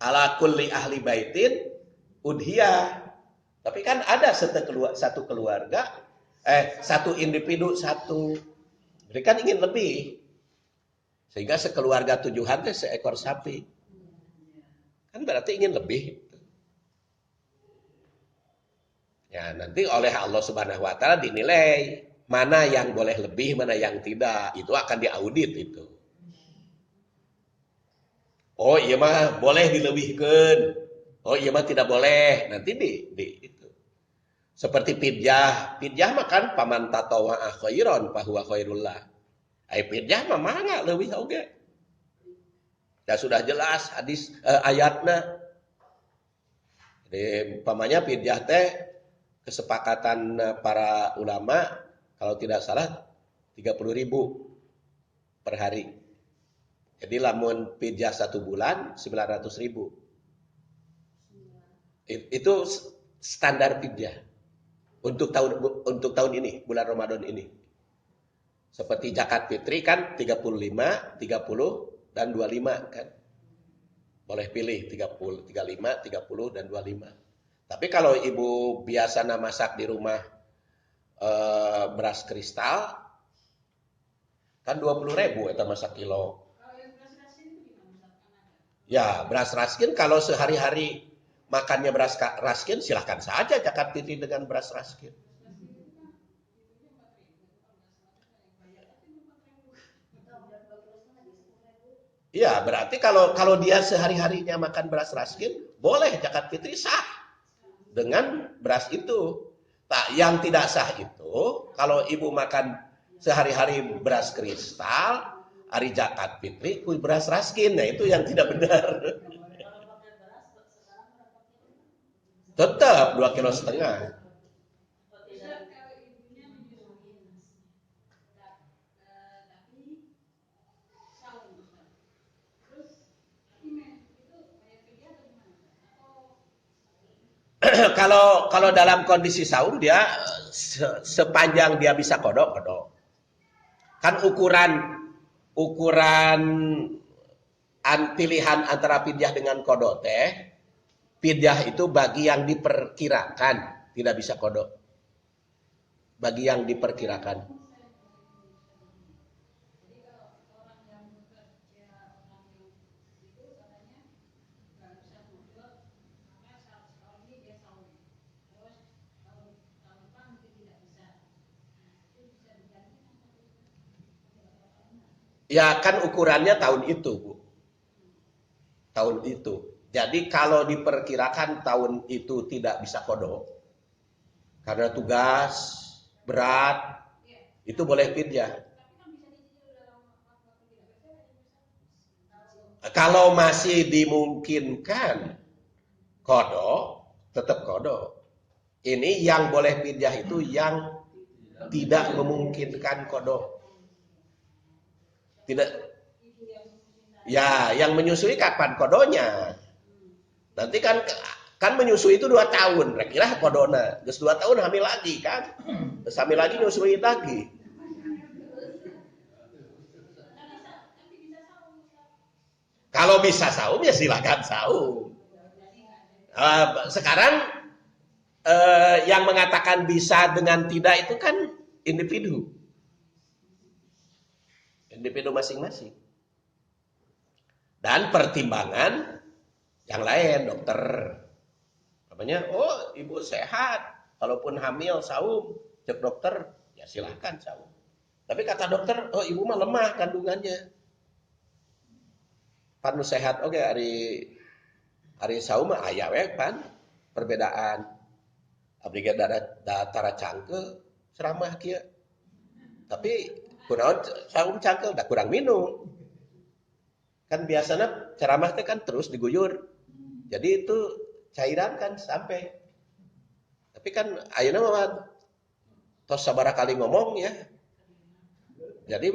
ala kulli ahli baitin udhiyah. Tapi kan ada 1 keluarga, 1 individu 1. Jadi kan ingin lebih. Sehingga sekeluarga 7-an teh seekor sapi. Kan berarti ingin lebih. Ya, nanti oleh Allah Subhanahu wa taala dinilai mana yang boleh lebih, mana yang tidak. Itu akan diaudit itu. Oh, iya mah boleh dilebihkan. Oh, iya mah tidak boleh. Nanti di itu. Seperti pidyah. Pidyah mah kan paman tatawa'a khairan fahuwa khairullah. Pidyah mah mangga leuwih oge. Ya sudah jelas hadis ayatna. Jadi umpamanya pidyah teh kesepakatan para ulama kalau tidak salah 30.000 per hari. Jadi lamun pidyah 1 bulan 900.000. Itu standar pidyah untuk tahun ini, bulan Ramadan ini. Seperti zakat fitri kan 35, 30 dan 25 kan. Boleh pilih 30, 35, 30 dan 25. Tapi kalau ibu biasa masak di rumah beras kristal kan 20.000 eta masak kilo. Ya, beras raskin kalau sehari-hari makannya beras raskin silahkan saja zakat fitri dengan beras raskin. Iya, berarti kalau dia sehari-harinya makan beras raskin, boleh zakat fitri sah dengan beras itu. Tak, yang tidak sah itu kalau ibu makan sehari-hari beras kristal, hari zakat fitri beras raskin, nah itu yang tidak benar. Tetap 2,5 kilo. Kalau dalam kondisi saum dia sepanjang dia bisa kodok. Kan ukuran pilihan antara pidyah dengan kodok teh, pidyah itu bagi yang diperkirakan, tidak bisa kodok. Bagi yang diperkirakan. Ya kan ukurannya tahun itu, Bu. Tahun itu. Jadi kalau diperkirakan tahun itu tidak bisa kodok, karena tugas berat, itu boleh fidyah. Kalau masih dimungkinkan kodok, tetap kodok. Ini yang boleh fidyah itu yang tidak memungkinkan kodok. Tidak. Ya, yang menyusui kapan kodonya? Nanti kan menyusui itu 2 tahun. Kira kodona. Terus 2 tahun hamil lagi kan? Terus hamil lagi nyusui lagi. Kalau bisa saum ya silakan saum. Sekarang yang mengatakan bisa dengan tidak itu kan individu masing-masing. Dan pertimbangan yang lain, dokter. Namanya, oh ibu sehat, kalaupun hamil saum, cek dokter, ya silahkan saum. Tapi kata dokter, oh ibu mah lemah kandungannya. Panu sehat, oke hari saum mah aya we pan perbedaan. Abdi ge datara cangkel ceramah kieu. Tapi kunaon saum cangkel da kurang minum. Kan biasanya ceramah teh kan terus diguyur. Jadi itu cairan kan sampai. Tapi kan ayeuna mah tos sabaraha kali ngomong ya. Jadi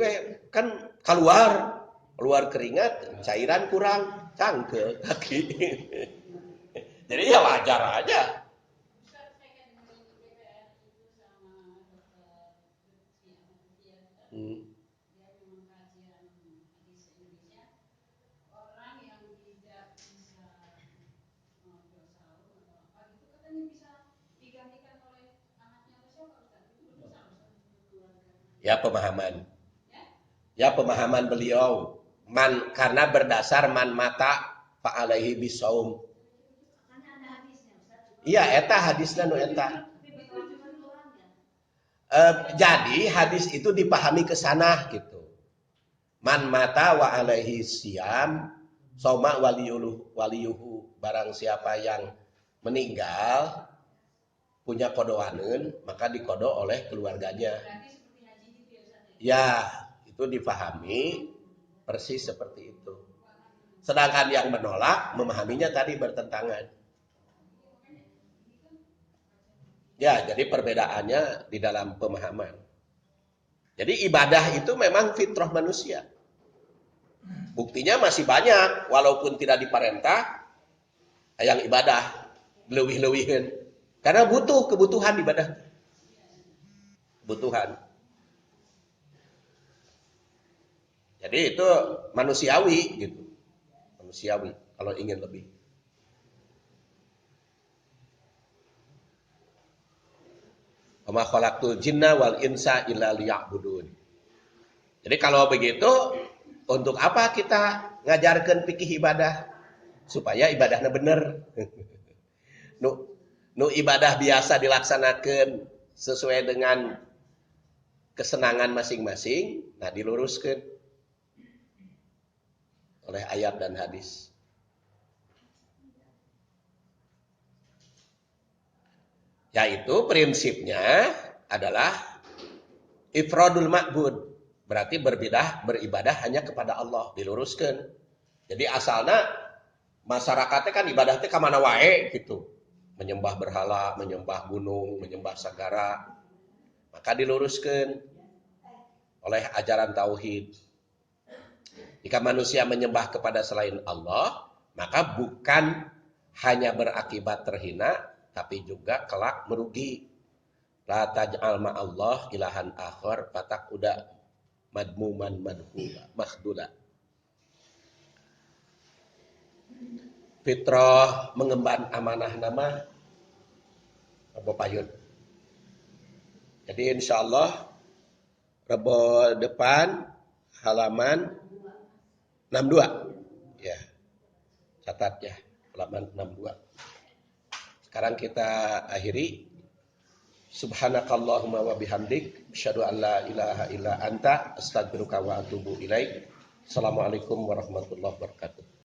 kan keluar keringat, cairan kurang, cangkel kaki. Jadi ya wajar aja. Ya pemahaman beliau. Karena berdasar man mata fa alaihi bisaum. Iya, eta hadisna nu eta. Jadi hadis itu dipahami ke sana gitu. Man mata wa alaihi siyam soma waliyuhu. Barang siapa yang meninggal punya kodoaneun, maka dikodo oleh keluarganya. Ya, itu dipahami persis seperti itu. Sedangkan yang menolak, memahaminya tadi bertentangan. Ya, jadi perbedaannya di dalam pemahaman. Jadi ibadah itu memang fitrah manusia. Buktinya masih banyak, walaupun tidak diperintah, yang ibadah leuwih-leuwiheun. Karena kebutuhan ibadah. Kebutuhan. Jadi itu manusiawi gitu. Manusiawi kalau ingin lebih. Wa ma khalaqtul jinna wal insa illa liya'budun. Jadi kalau begitu, untuk apa kita ngajarkan fikih ibadah? Supaya ibadahnya benar. Nu ibadah biasa dilaksanakan sesuai dengan kesenangan masing-masing, nah diluruskan oleh ayat dan hadis. Yaitu prinsipnya adalah ifradul ma'bud. Berarti beribadah hanya kepada Allah, diluruskan. Jadi asalnya masyarakatnya kan ibadahnya ke mana wae gitu. Menyembah berhala, menyembah gunung, menyembah sagara. Maka diluruskan oleh ajaran tauhid. Jika manusia menyembah kepada selain Allah, maka bukan hanya berakibat terhina, tapi juga kelak merugi. La taj'al ma'allah ilahan akhar fataquda madmuman makhdula. Fitrah mengemban amanah nama Rebo Payun. Jadi insyaallah Rebo depan halaman 62. Ya. Catat ya, halaman 62. Sekarang kita akhiri. Subhanakallahumma wa bihamdik, asyhadu an la ilaha illa anta, astaghfiruka wa atubu ilaik. Assalamualaikum warahmatullahi wabarakatuh.